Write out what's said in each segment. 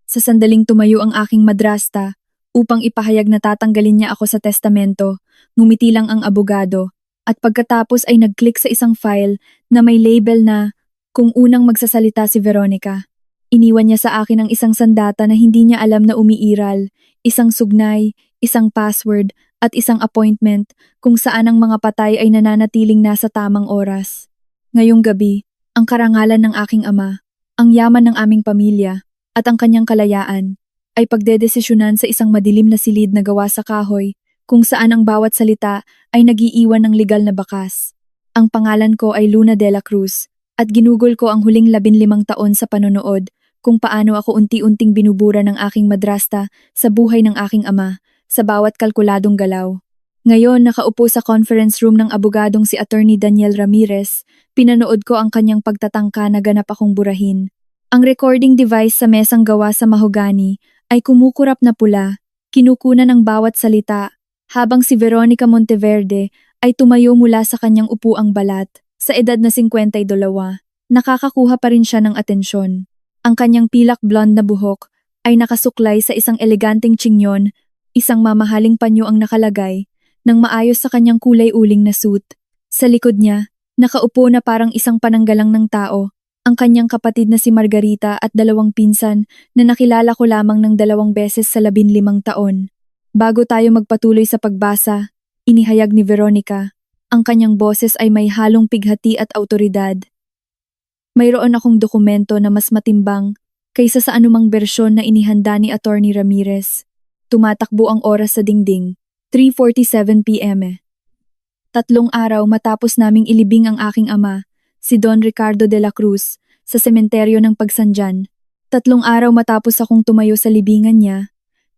Sa sandaling tumayo ang aking madrasta upang ipahayag na tatanggalin niya ako sa testamento, ngumiti lang ang abogado at pagkatapos ay nag-click sa isang file na may label na kung unang magsasalita si Veronica. Iniwan niya sa akin ang isang sandata na hindi niya alam na umiiral, isang sugnay, isang password at isang appointment kung saan ang mga patay ay nananatiling nasa tamang oras. Ngayong gabi, ang karangalan ng aking ama, ang yaman ng aming pamilya, at ang kanyang kalayaan ay pagdedesisyonan sa isang madilim na silid na gawa sa kahoy kung saan ang bawat salita ay nagiiwan ng legal na bakas. Ang pangalan ko ay Luna de la Cruz at ginugol ko ang huling 15 taon sa panonood kung paano ako unti-unting binubura ng aking madrasta sa buhay ng aking ama sa bawat kalkuladong galaw. Ngayon, nakaupo sa conference room ng abogadong si Attorney Daniel Ramirez, pinanood ko ang kanyang pagtatangka na ganap akong burahin. Ang recording device sa mesang gawa sa mahogani ay kumukurap na pula, kinukunan ng bawat salita, habang si Veronica Monteverde ay tumayo mula sa kanyang upuang balat. Sa edad na 52, nakakakuha pa rin siya ng atensyon. Ang kanyang pilak blonde na buhok ay nakasuklay sa isang eleganteng tsinyon, isang mamahaling panyo ang nakalagay, nang maayos sa kanyang kulay uling na suit. Sa likod niya, nakaupo na parang isang pananggalang ng tao, ang kanyang kapatid na si Margarita at 2 pinsan na nakilala ko lamang ng 2 beses sa 15 taon. Bago tayo magpatuloy sa pagbasa, inihayag ni Veronica, ang kanyang boses ay may halong pighati at awtoridad. Mayroon akong dokumento na mas matimbang kaysa sa anumang bersyon na inihanda ni Attorney Ramirez. Tumatakbo ang oras sa dingding, 3:47 p.m. 3 araw matapos naming ilibing ang aking ama, si Don Ricardo de la Cruz, sa sementeryo ng Pagsanjan. 3 araw matapos akong tumayo sa libingan niya,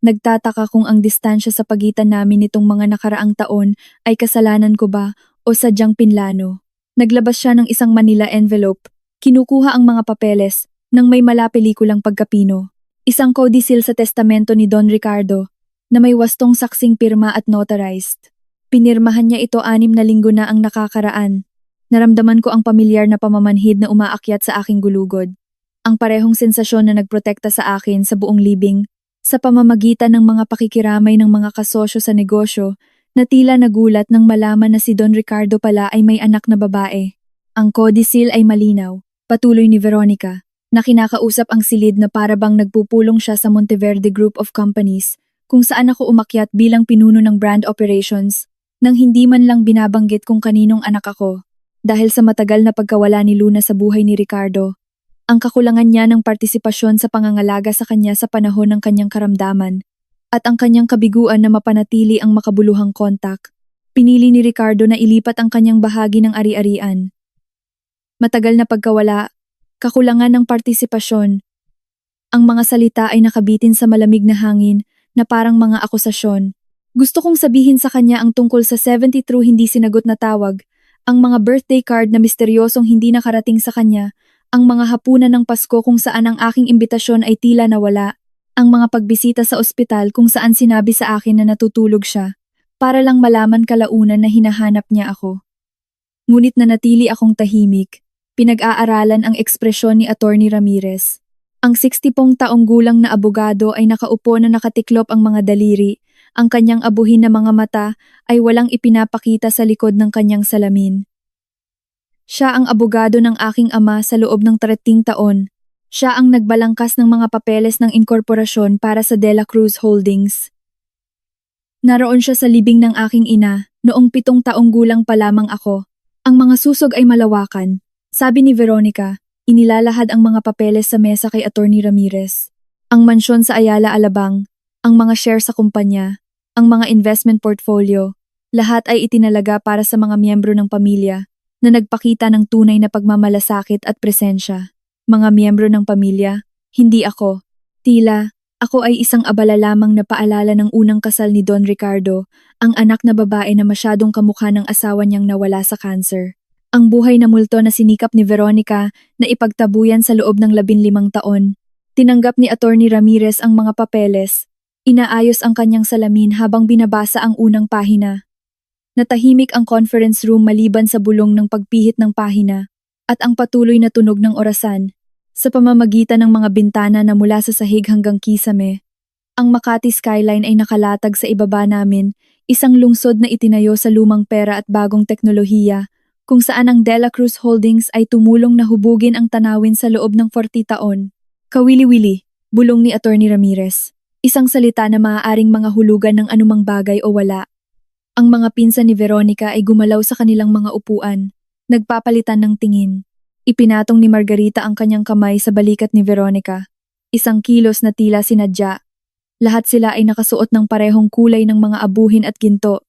nagtataka kung ang distansya sa pagitan namin nitong mga nakaraang taon ay kasalanan ko ba o sadyang pinlano. Naglabas siya ng isang Manila envelope, kinukuha ang mga papeles nang may malapelikulang pagkapino. Isang codicil sa testamento ni Don Ricardo na may wastong saksing pirma at notarized. Pinirmahan niya ito 6 na linggo na ang nakakaraan. Naramdaman ko ang pamilyar na pamamanhid na umaakyat sa aking gulugod. Ang parehong sensasyon na nagprotekta sa akin sa buong libing, sa pamamagitan ng mga pakikiramay ng mga kasosyo sa negosyo, na tila nagulat nang malaman na si Don Ricardo pala ay may anak na babae. Ang codicil ay malinaw, patuloy ni Veronica, na kinakausap ang silid na parabang nagpupulong siya sa Monteverde Group of Companies, kung saan ako umakyat bilang pinuno ng brand operations, nang hindi man lang binabanggit kung kaninong anak ako. Dahil sa matagal na pagkawala ni Luna sa buhay ni Ricardo, ang kakulangan niya ng partisipasyon sa pangangalaga sa kanya sa panahon ng kanyang karamdaman, at ang kanyang kabiguan na mapanatili ang makabuluhang kontak, pinili ni Ricardo na ilipat ang kanyang bahagi ng ari-arian. Matagal na pagkawala, kakulangan ng partisipasyon. Ang mga salita ay nakabitin sa malamig na hangin na parang mga akusasyon. Gusto kong sabihin sa kanya ang tungkol sa 73 hindi sinagot na tawag, ang mga birthday card na misteryosong hindi nakarating sa kanya, ang mga hapunan ng Pasko kung saan ang aking imbitasyon ay tila nawala, ang mga pagbisita sa ospital kung saan sinabi sa akin na natutulog siya, para lang malaman kalaunan na hinahanap niya ako. Ngunit nanatili akong tahimik, pinag-aaralan ang ekspresyon ni Attorney Ramirez. Ang 60 taong gulang na abogado ay nakaupo na nakatiklop ang mga daliri, ang kanyang abuhin na mga mata ay walang ipinapakita sa likod ng kanyang salamin. Siya ang abogado ng aking ama sa loob ng 30 taon. Siya ang nagbalangkas ng mga papeles ng inkorporasyon para sa De La Cruz Holdings. Naroon siya sa libing ng aking ina, noong 7 taong gulang pa lamang ako. Ang mga susog ay malawakan. Sabi ni Veronica, inilalahad ang mga papeles sa mesa kay Attorney Ramirez. Ang mansyon sa Ayala Alabang, ang mga share sa kumpanya, ang mga investment portfolio, lahat ay itinalaga para sa mga miyembro ng pamilya na nagpakita ng tunay na pagmamalasakit at presensya. Mga miyembro ng pamilya, hindi ako. Tila, ako ay isang abala lamang na paalala ng unang kasal ni Don Ricardo, ang anak na babae na masyadong kamukha ng asawa niyang nawala sa cancer. Ang buhay na multo na sinikap ni Veronica na ipagtabuyan sa loob ng 15 taon. Tinanggap ni Attorney Ramirez ang mga papeles. Inaayos ang kanyang salamin habang binabasa ang unang pahina. Natahimik ang conference room maliban sa bulong ng pagpihit ng pahina at ang patuloy na tunog ng orasan. Sa pamamagitan ng mga bintana na mula sa sahig hanggang kisame, ang Makati skyline ay nakalatag sa ibaba namin, isang lungsod na itinayo sa lumang pera at bagong teknolohiya, kung saan ang Dela Cruz Holdings ay tumulong na hubugin ang tanawin sa loob ng 40 taon. Kawili-wili, bulong ni Attorney Ramirez. Isang salita na maaaring mga hulugan ng anumang bagay o wala. Ang mga pinsan ni Veronica ay gumalaw sa kanilang mga upuan, nagpapalitan ng tingin. Ipinatong ni Margarita ang kanyang kamay sa balikat ni Veronica. Isang kilos na tila sinadya. Lahat sila ay nakasuot ng parehong kulay ng mga abuhin at ginto.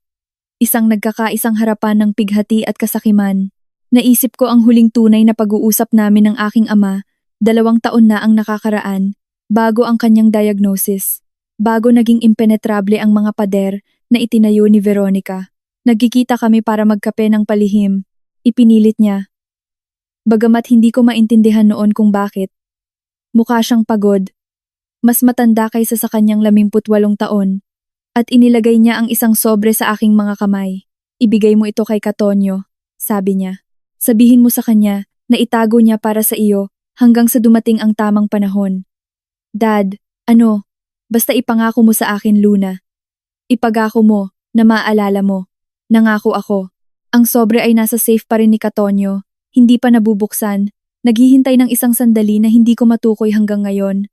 Isang nagkakaisang harapan ng pighati at kasakiman. Naisip ko ang huling tunay na pag-uusap namin ng aking ama, 2 taon na ang nakakaraan, bago ang kanyang diagnosis. Bago naging impenetrable ang mga pader na itinayo ni Veronica. Nagkikita kami para magkape ng palihim. Ipinilit niya. Bagamat hindi ko maintindihan noon kung bakit. Mukha siyang pagod. Mas matanda kaysa sa kanyang 18 taon. At inilagay niya ang isang sobre sa aking mga kamay. Ibigay mo ito kay Katonyo, sabi niya. Sabihin mo sa kanya na itago niya para sa iyo hanggang sa dumating ang tamang panahon. Dad, basta ipangako mo sa akin, Luna. Ipagako mo na maaalala mo. Nangako ako. Ang sobre ay nasa safe pa rin ni Katonyo. Hindi pa nabubuksan, naghihintay ng isang sandali na hindi ko matukoy hanggang ngayon.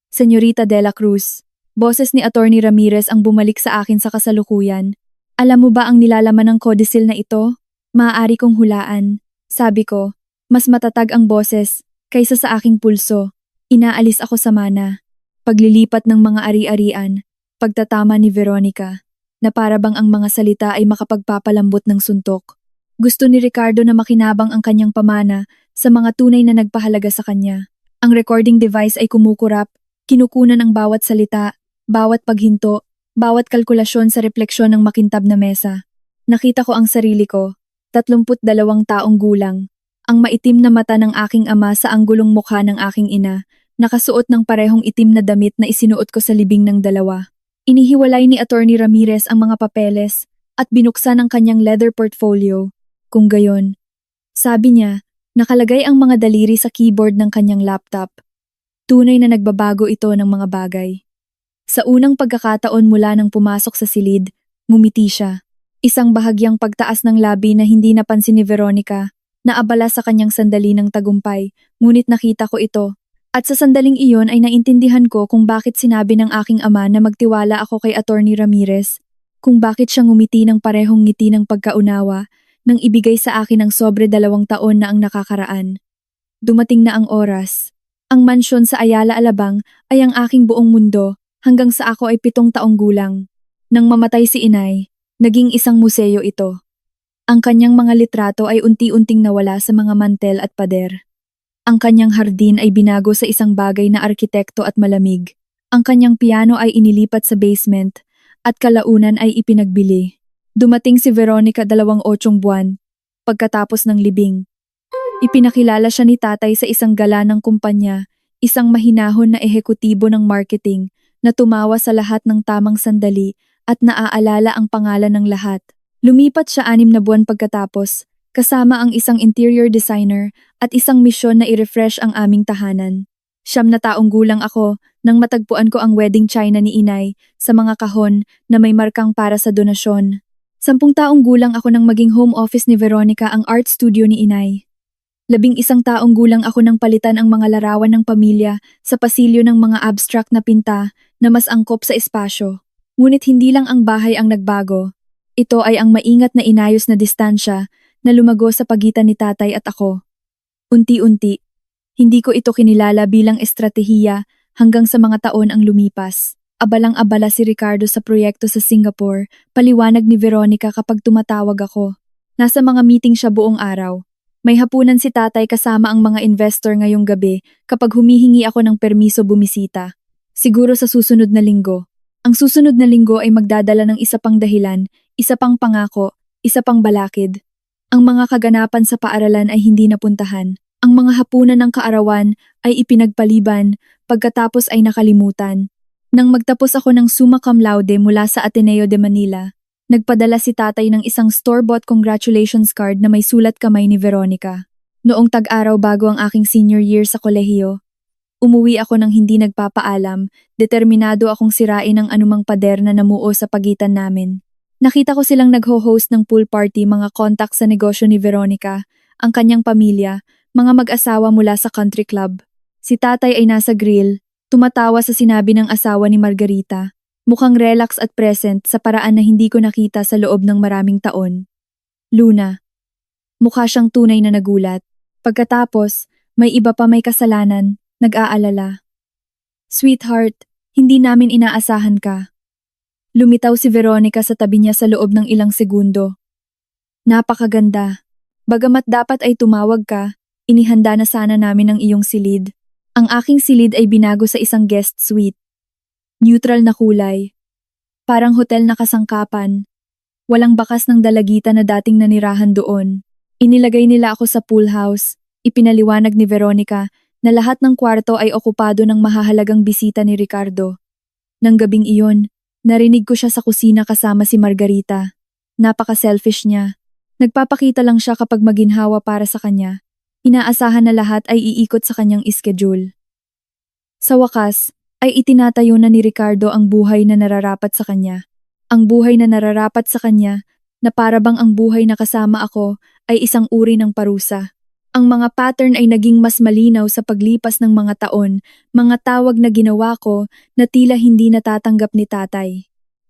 Senyorita Dela Cruz, boses ni Attorney Ramirez ang bumalik sa akin sa kasalukuyan. Alam mo ba ang nilalaman ng codicil na ito? Maaari kong hulaan. Sabi ko, mas matatag ang boses kaysa sa aking pulso. Inaalis ako sa mana. Paglilipat ng mga ari-arian, pagtatama ni Veronica, na para bang ang mga salita ay makapagpapalambot ng suntok. Gusto ni Ricardo na makinabang ang kanyang pamana sa mga tunay na nagpahalaga sa kanya. Ang recording device ay kumukurap, kinukunan ang bawat salita, bawat paghinto, bawat kalkulasyon sa refleksyon ng makintab na mesa. Nakita ko ang sarili ko, 32 taong gulang, ang maitim na mata ng aking ama sa anggulong mukha ng aking ina, nakasuot ng parehong itim na damit na isinuot ko sa libing ng dalawa. Inihiwalay ni Attorney Ramirez ang mga papeles at binuksan ang kanyang leather portfolio. Kung gayon, sabi niya, nakalagay ang mga daliri sa keyboard ng kanyang laptop. Tunay na nagbabago ito ng mga bagay. Sa unang pagkakataon mula nang pumasok sa silid, ngumiti siya. Isang bahagyang pagtaas ng labi na hindi napansin ni Veronica, naabala sa kanyang sandali ng tagumpay, ngunit nakita ko ito. At sa sandaling iyon ay naintindihan ko kung bakit sinabi ng aking ama na magtiwala ako kay Attorney Ramirez, kung bakit siya ngumiti ng parehong ngiti ng pagkaunawa, nang ibigay sa akin ang sobre 2 taon na ang nakakaraan. Dumating na ang oras. Ang mansyon sa Ayala Alabang ay ang aking buong mundo hanggang sa ako ay 7 taong gulang. Nang mamatay si inay, naging isang museo ito. Ang kanyang mga litrato ay unti-unting nawala sa mga mantel at pader. Ang kanyang hardin ay binago sa isang bagay na arkitekto at malamig. Ang kanyang piano ay inilipat sa basement at kalaunan ay ipinagbili. Dumating si Veronica 28 buwan, pagkatapos ng libing. Ipinakilala siya ni tatay sa isang gala ng kumpanya, isang mahinahon na ehekutibo ng marketing na tumawa sa lahat ng tamang sandali at naaalala ang pangalan ng lahat. Lumipat siya 6 na buwan pagkatapos, kasama ang isang interior designer at isang misyon na i-refresh ang aming tahanan. 9 na taong gulang ako nang matagpuan ko ang wedding china ni inay sa mga kahon na may markang para sa donasyon. 10 taong gulang ako nang maging home office ni Veronica ang art studio ni inay. 11 taong gulang ako nang palitan ang mga larawan ng pamilya sa pasilyo ng mga abstract na pinta na mas angkop sa espasyo. Ngunit hindi lang ang bahay ang nagbago. Ito ay ang maingat na inayos na distansya na lumago sa pagitan ni tatay at ako. Unti-unti, hindi ko ito kinilala bilang estratehiya hanggang sa mga taon ang lumipas. Abalang-abala si Ricardo sa proyekto sa Singapore, paliwanag ni Veronica kapag tumatawag ako. Nasa mga meeting siya buong araw. May hapunan si tatay kasama ang mga investor ngayong gabi kapag humihingi ako ng permiso bumisita. Siguro sa susunod na linggo. Ang susunod na linggo ay magdadala ng isa pang dahilan, isa pang pangako, isa pang balakid. Ang mga kaganapan sa paaralan ay hindi napuntahan. Ang mga hapunan ng kaarawan ay ipinagpaliban, pagkatapos ay nakalimutan. Nang magtapos ako ng summa cum laude mula sa Ateneo de Manila, nagpadala si tatay ng isang store-bought congratulations card na may sulat kamay ni Veronica. Noong tag-araw bago ang aking senior year sa kolehiyo, umuwi ako ng hindi nagpapaalam, determinado akong sirain ang anumang pader na namuo sa pagitan namin. Nakita ko silang nagho-host ng pool party, mga contact sa negosyo ni Veronica, ang kanyang pamilya, mga mag-asawa mula sa country club. Si tatay ay nasa grill, tumatawa sa sinabi ng asawa ni Margarita. Mukhang relax at present sa paraan na hindi ko nakita sa loob ng maraming taon. Luna. Mukha siyang tunay na nagulat. Pagkatapos, may iba pa may kasalanan, nag-aalala. Sweetheart, hindi namin inaasahan ka. Lumitaw si Veronica sa tabi niya sa loob ng ilang segundo. Napakaganda. Bagamat dapat ay tumawag ka, inihanda na sana namin ang iyong silid. Ang aking silid ay binago sa isang guest suite. Neutral na kulay. Parang hotel na kasangkapan. Walang bakas ng dalagita na dating nanirahan doon. Inilagay nila ako sa pool house. Ipinaliwanag ni Veronica na lahat ng kwarto ay okupado ng mahahalagang bisita ni Ricardo. Nang gabing iyon, narinig ko siya sa kusina kasama si Margarita. Napaka-selfish niya. Nagpapakita lang siya kapag maginhawa para sa kanya. Inaasahan na lahat ay iikot sa kanyang schedule. Sa wakas, ay itinatayo na ni Ricardo ang buhay na nararapat sa kanya. Ang buhay na nararapat sa kanya, na parabang ang buhay na kasama ako, ay isang uri ng parusa. Ang mga pattern ay naging mas malinaw sa paglipas ng mga taon, mga tawag na ginawa ko na tila hindi natatanggap ni tatay.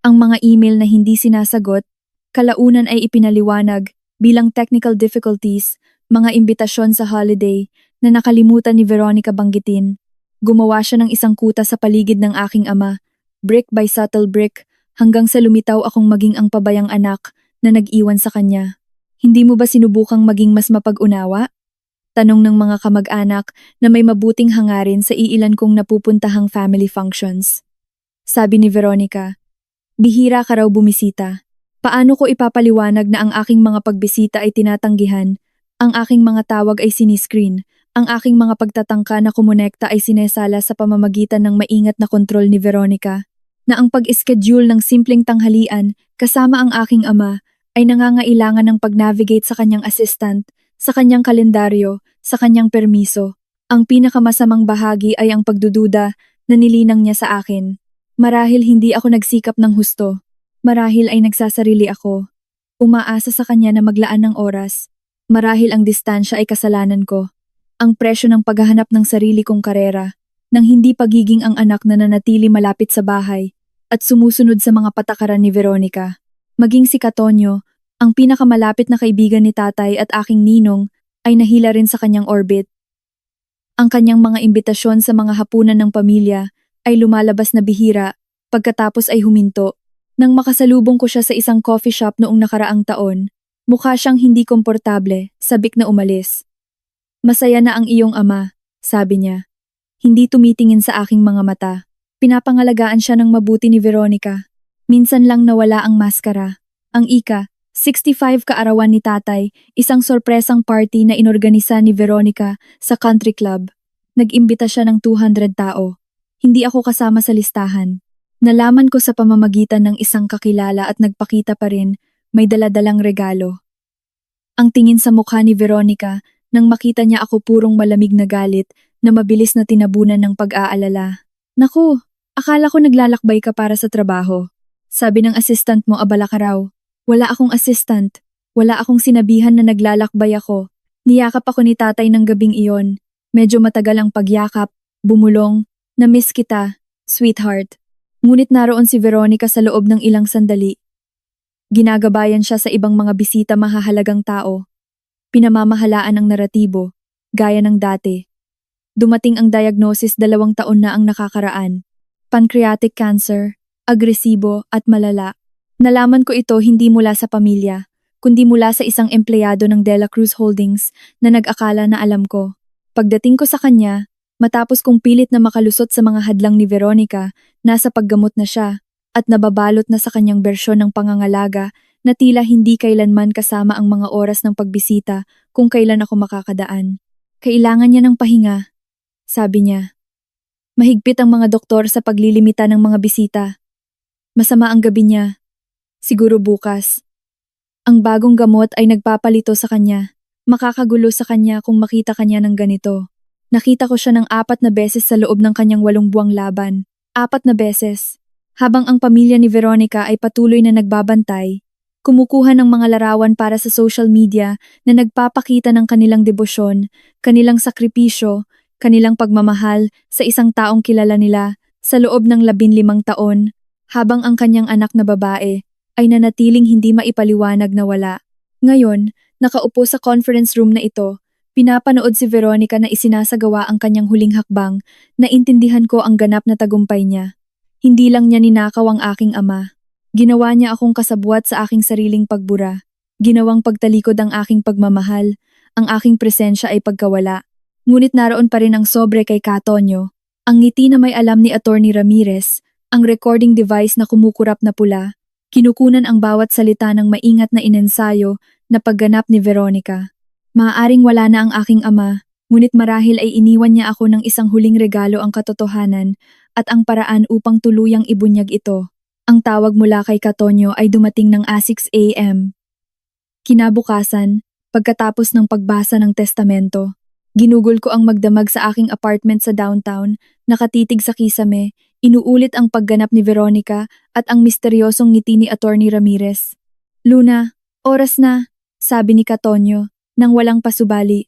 Ang mga email na hindi sinasagot, kalaunan ay ipinaliwanag bilang technical difficulties, mga imbitasyon sa holiday na nakalimutan ni Veronica banggitin. Gumawa siya ng isang kuta sa paligid ng aking ama, brick by subtle brick, hanggang sa lumitaw akong maging ang pabayang anak na nag-iwan sa kanya. Hindi mo ba sinubukang maging mas mapag-unawa? Tanong ng mga kamag-anak na may mabuting hangarin sa iilan kong napupuntahang family functions. Sabi ni Veronica, bihira ka raw bumisita. Paano ko ipapaliwanag na ang aking mga pagbisita ay tinatanggihan, ang aking mga tawag ay siniscreen, ang aking mga pagtatangka na kumonekta ay sinesala sa pamamagitan ng maingat na kontrol ni Veronica, na ang pag-schedule ng simpleng tanghalian kasama ang aking ama ay nangangailangan ng pag-navigate sa kanyang assistant, sa kanyang kalendaryo, sa kanyang permiso. Ang pinakamasamang bahagi ay ang pagdududa na nilinang niya sa akin. Marahil hindi ako nagsikap ng husto. Marahil ay nagsasarili ako. Umaasa sa kanya na maglaan ng oras. Marahil ang distansya ay kasalanan ko. Ang presyo ng paghahanap ng sarili kong karera, ng hindi pagiging ang anak na nanatili malapit sa bahay, at sumusunod sa mga patakaran ni Veronica. Maging si Katonyo, ang pinakamalapit na kaibigan ni tatay at aking ninong, ay nahila rin sa kanyang orbit. Ang kanyang mga imbitasyon sa mga hapunan ng pamilya ay lumalabas na bihira, pagkatapos ay huminto. Nang makasalubong ko siya sa isang coffee shop noong nakaraang taon, mukha siyang hindi komportable, sabik na umalis. Masaya na ang iyong ama, sabi niya. Hindi tumitingin sa aking mga mata. Pinapangalagaan siya ng mabuti ni Veronica. Minsan lang nawala ang maskara. Ang 65 kaarawan ni tatay, isang sorpresang party na inorganisa ni Veronica sa country club. Nag-imbita siya ng 200 tao. Hindi ako kasama sa listahan. Nalaman ko sa pamamagitan ng isang kakilala at nagpakita pa rin, may daladalang regalo. Ang tingin sa mukha ni Veronica nang makita niya ako purong malamig na galit na mabilis na tinabunan ng pag-aalala. Naku, akala ko naglalakbay ka para sa trabaho. Sabi ng assistant mo, abala ka raw. Wala akong assistant. Wala akong sinabihan na naglalakbay ako. Niyakap ako ni tatay ng gabing iyon. Medyo matagal ang pagyakap, bumulong, na-miss kita, sweetheart. Ngunit naroon si Veronica sa loob ng ilang sandali. Ginagabayan siya sa ibang mga bisita mahahalagang tao. Pinamamahalaan ang naratibo, gaya ng dati. Dumating ang diagnosis 2 taon na ang nakakaraan. Pancreatic cancer, agresibo at malala. Nalaman ko ito hindi mula sa pamilya, kundi mula sa isang empleyado ng Dela Cruz Holdings na nag-akala na alam ko. Pagdating ko sa kanya, matapos kong pilit na makalusot sa mga hadlang ni Veronica, nasa paggamot na siya at nababalot na sa kanyang bersyon ng pangangalaga na tila hindi kailanman kasama ang mga oras ng pagbisita kung kailan ako makakadaan. Kailangan niya ng pahinga, sabi niya. Mahigpit ang mga doktor sa paglilimita ng mga bisita. Masama ang gabi niya. Siguro bukas. Ang bagong gamot ay nagpapalito sa kanya. Makakagulo sa kanya kung makita kanya ng ganito. Nakita ko siya ng 4 na beses sa loob ng kanyang 8 buwang laban. 4 na beses. Habang ang pamilya ni Veronica ay patuloy na nagbabantay, kumukuha ng mga larawan para sa social media na nagpapakita ng kanilang debosyon, kanilang sakripisyo, kanilang pagmamahal sa isang taong kilala nila sa loob ng 15 taon, habang ang kanyang anak na babae ay nanatiling hindi maipaliwanag na wala. Ngayon, nakaupo sa conference room na ito, pinapanood si Veronica na isinasagawa ang kanyang huling hakbang. Naintindihan ko ang ganap na tagumpay niya. Hindi lang niya ninakaw ang aking ama. Ginawa niya akong kasabwat sa aking sariling pagbura. Ginawang pagtalikod ang aking pagmamahal. Ang aking presensya ay pagkawala. Ngunit naroon pa rin ang sobre kay Katonyo. Ang ngiti na may alam ni Attorney Ramirez, ang recording device na kumukurap na pula, kinukunan ang bawat salita ng maingat na inensayo na pagganap ni Veronica. Maaaring wala na ang aking ama, ngunit marahil ay iniwan niya ako ng isang huling regalo, ang katotohanan at ang paraan upang tuluyang ibunyag ito. Ang tawag mula kay Katonyo ay dumating ng 6 a.m. Kinabukasan, pagkatapos ng pagbasa ng testamento, ginugol ko ang magdamag sa aking apartment sa downtown, nakatitig sa kisame, inuulit ang pagganap ni Veronica at ang misteryosong ngiti ni Attorney Ramirez. "Luna, oras na," sabi ni Katonyo, nang walang pasubali.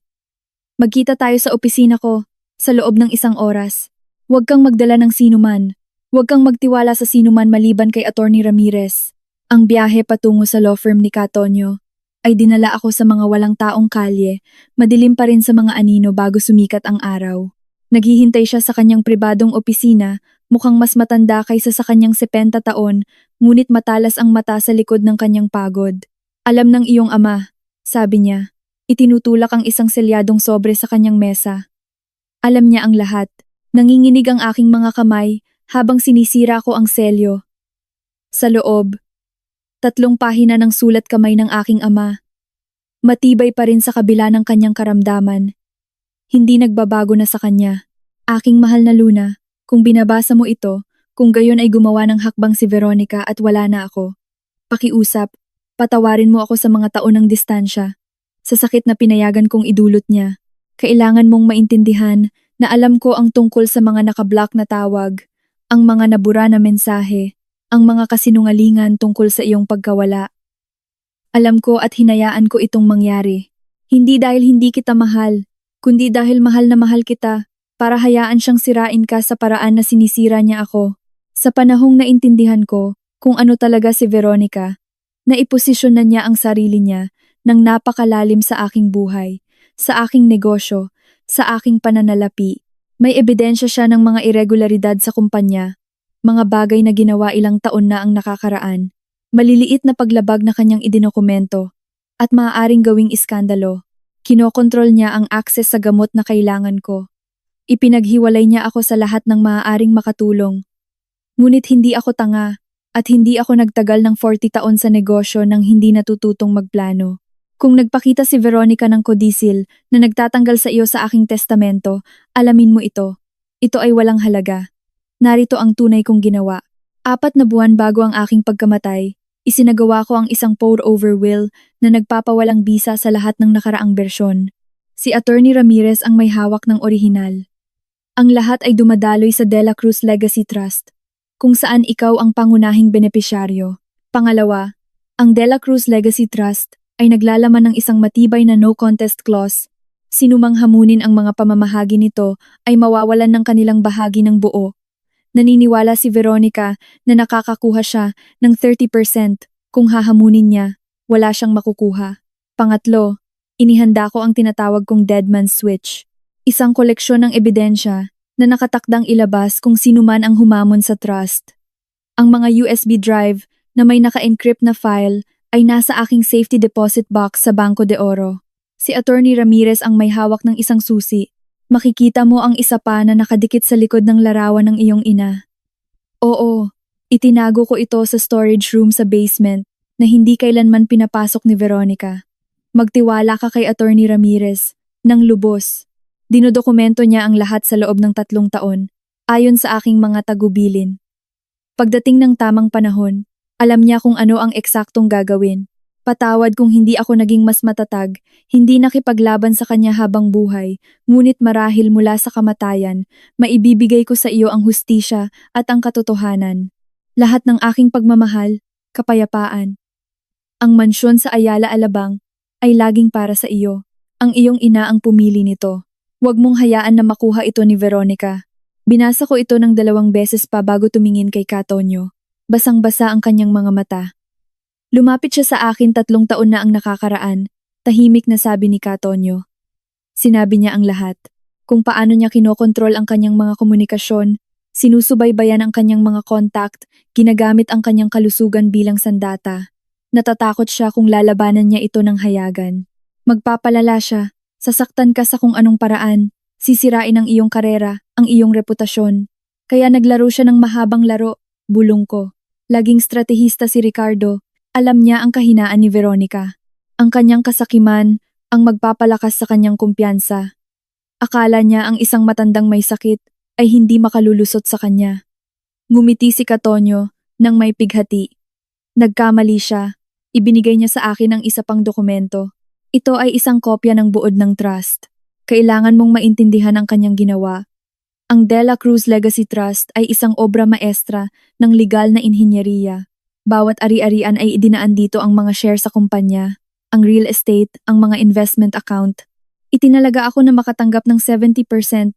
"Magkita tayo sa opisina ko, sa loob ng 1 oras. Huwag kang magdala ng sinuman. Huwag kang magtiwala sa sinuman maliban kay Attorney Ramirez." Ang biyahe patungo sa law firm ni Katonyo ay dinala ako sa mga walang taong kalye, madilim pa rin sa mga anino bago sumikat ang araw. Naghihintay siya sa kanyang pribadong opisina, mukhang mas matanda kaysa sa kanyang 70 taon, ngunit matalas ang mata sa likod ng kanyang pagod. "Alam ng iyong ama," sabi niya. Itinutulak ang isang selyadong sobre sa kanyang mesa. Alam niya ang lahat. Nanginginig ang aking mga kamay habang sinisira ko ang selyo. Sa loob, 3 pahina ng sulat kamay ng aking ama. Matibay pa rin sa kabila ng kanyang karamdaman. Hindi nagbabago na sa kanya. "Aking mahal na Luna, kung binabasa mo ito, kung gayon ay gumawa ng hakbang si Veronica at wala na ako. Pakiusap, patawarin mo ako sa mga taon ng distansya. Sa sakit na pinayagan kong idulot niya. Kailangan mong maintindihan na alam ko ang tungkol sa mga nakablock na tawag, ang mga nabura na mensahe, ang mga kasinungalingan tungkol sa iyong pagkawala. Alam ko at hinayaan ko itong mangyari. Hindi dahil hindi kita mahal, kundi dahil mahal na mahal kita, para hayaan siyang sirain ka sa paraan na sinisira niya ako. Sa panahong naintindihan ko kung ano talaga si Veronica, naiposisyon na niya ang sarili niya ng napakalalim sa aking buhay, sa aking negosyo, sa aking pananalapi. May ebidensya siya ng mga irregularidad sa kumpanya, mga bagay na ginawa ilang taon na ang nakakaraan, maliliit na paglabag na kanyang idinokumento, at maaaring gawing iskandalo. Kinokontrol niya ang access sa gamot na kailangan ko. Ipinaghiwalay niya ako sa lahat ng maaaring makatulong. Ngunit hindi ako tanga, at hindi ako nagtagal ng 40 taon sa negosyo nang hindi natututong magplano. Kung nagpakita si Veronica ng kodisil na nagtatanggal sa iyo sa aking testamento, alamin mo ito. Ito ay walang halaga. Narito ang tunay kong ginawa. 4 na buwan bago ang aking pagkamatay, isinagawa ko ang isang pour-over will na nagpapawalang bisa sa lahat ng nakaraang bersyon. Si Attorney Ramirez ang may hawak ng orihinal. Ang lahat ay dumadaloy sa De La Cruz Legacy Trust, kung saan ikaw ang pangunahing benepisyaryo. Pangalawa, ang De La Cruz Legacy Trust ay naglalaman ng isang matibay na no contest clause. Sinumang hamunin ang mga pamamahagi nito ay mawawalan ng kanilang bahagi ng buo. Naniniwala si Veronica na nakakakuha siya ng 30% kung hahamunin niya, wala siyang makukuha. Pangatlo, inihanda ko ang tinatawag kong dead man's switch. Isang koleksyon ng ebidensya na nakatakdang ilabas kung sino man ang humamon sa trust. Ang mga USB drive na may naka-encrypt na file ay nasa aking safety deposit box sa Banco de Oro. Si Attorney Ramirez ang may hawak ng isang susi. Makikita mo ang isa pa na nakadikit sa likod ng larawan ng iyong ina. Oo, itinago ko ito sa storage room sa basement na hindi kailanman pinapasok ni Veronica. Magtiwala ka kay Attorney Ramirez, nang lubos. Dinodokumento niya ang lahat sa loob ng 3 taon, ayon sa aking mga tagubilin. Pagdating ng tamang panahon, alam niya kung ano ang eksaktong gagawin. Patawad kung hindi ako naging mas matatag, hindi nakipaglaban sa kanya habang buhay, ngunit marahil mula sa kamatayan, maibibigay ko sa iyo ang hustisya at ang katotohanan. Lahat ng aking pagmamahal, kapayapaan. Ang mansyon sa Ayala Alabang ay laging para sa iyo. Ang iyong ina ang pumili nito. Huwag mong hayaan na makuha ito ni Veronica. Binasa ko ito ng 2 beses pa bago tumingin kay Katonyo. Basang-basa ang kanyang mga mata. Lumapit siya sa akin 3 taon na ang nakakaraan, tahimik na sabi ni Katonyo. Sinabi niya ang lahat, kung paano niya kinokontrol ang kanyang mga komunikasyon, sinusubaybayan ang kanyang mga contact, ginagamit ang kanyang kalusugan bilang sandata. Natatakot siya kung lalabanan niya ito ng hayagan. Magpapalala siya, sasaktan ka sa kung anong paraan, sisirain ang iyong karera, ang iyong reputasyon. Kaya naglaro siya ng mahabang laro, bulong ko. Laging stratehista si Ricardo. Alam niya ang kahinaan ni Veronica. Ang kanyang kasakiman, ang magpapalakas sa kanyang kumpiyansa. Akala niya ang isang matandang may sakit ay hindi makalulusot sa kanya. Ngumiti si Katonyo nang may pighati. Nagkamali siya. Ibinigay niya sa akin ang isa pang dokumento. Ito ay isang kopya ng buod ng trust. Kailangan mong maintindihan ang kanyang ginawa. Ang De La Cruz Legacy Trust ay isang obra maestra ng legal na inhinyeriya. Bawat ari-arian ay idinaan dito ang mga share sa kumpanya, ang real estate, ang mga investment account. Itinalaga ako na makatanggap ng 70%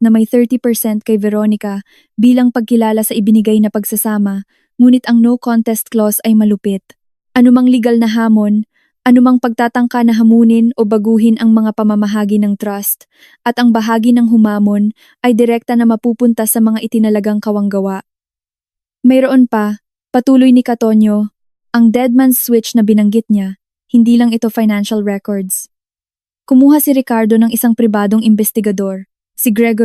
na may 30% kay Veronica bilang pagkilala sa ibinigay na pagsasama, ngunit ang no contest clause ay malupit. Anumang legal na hamon, anumang pagtatangka na hamunin o baguhin ang mga pamamahagi ng trust, at ang bahagi ng humamon ay direkta na mapupunta sa mga itinalagang kawanggawa. Mayroon pa, patuloy ni Katonyo, ang dead man's switch na binanggit niya, hindi lang ito financial records. Kumuha si Ricardo ng isang pribadong investigador, si Greg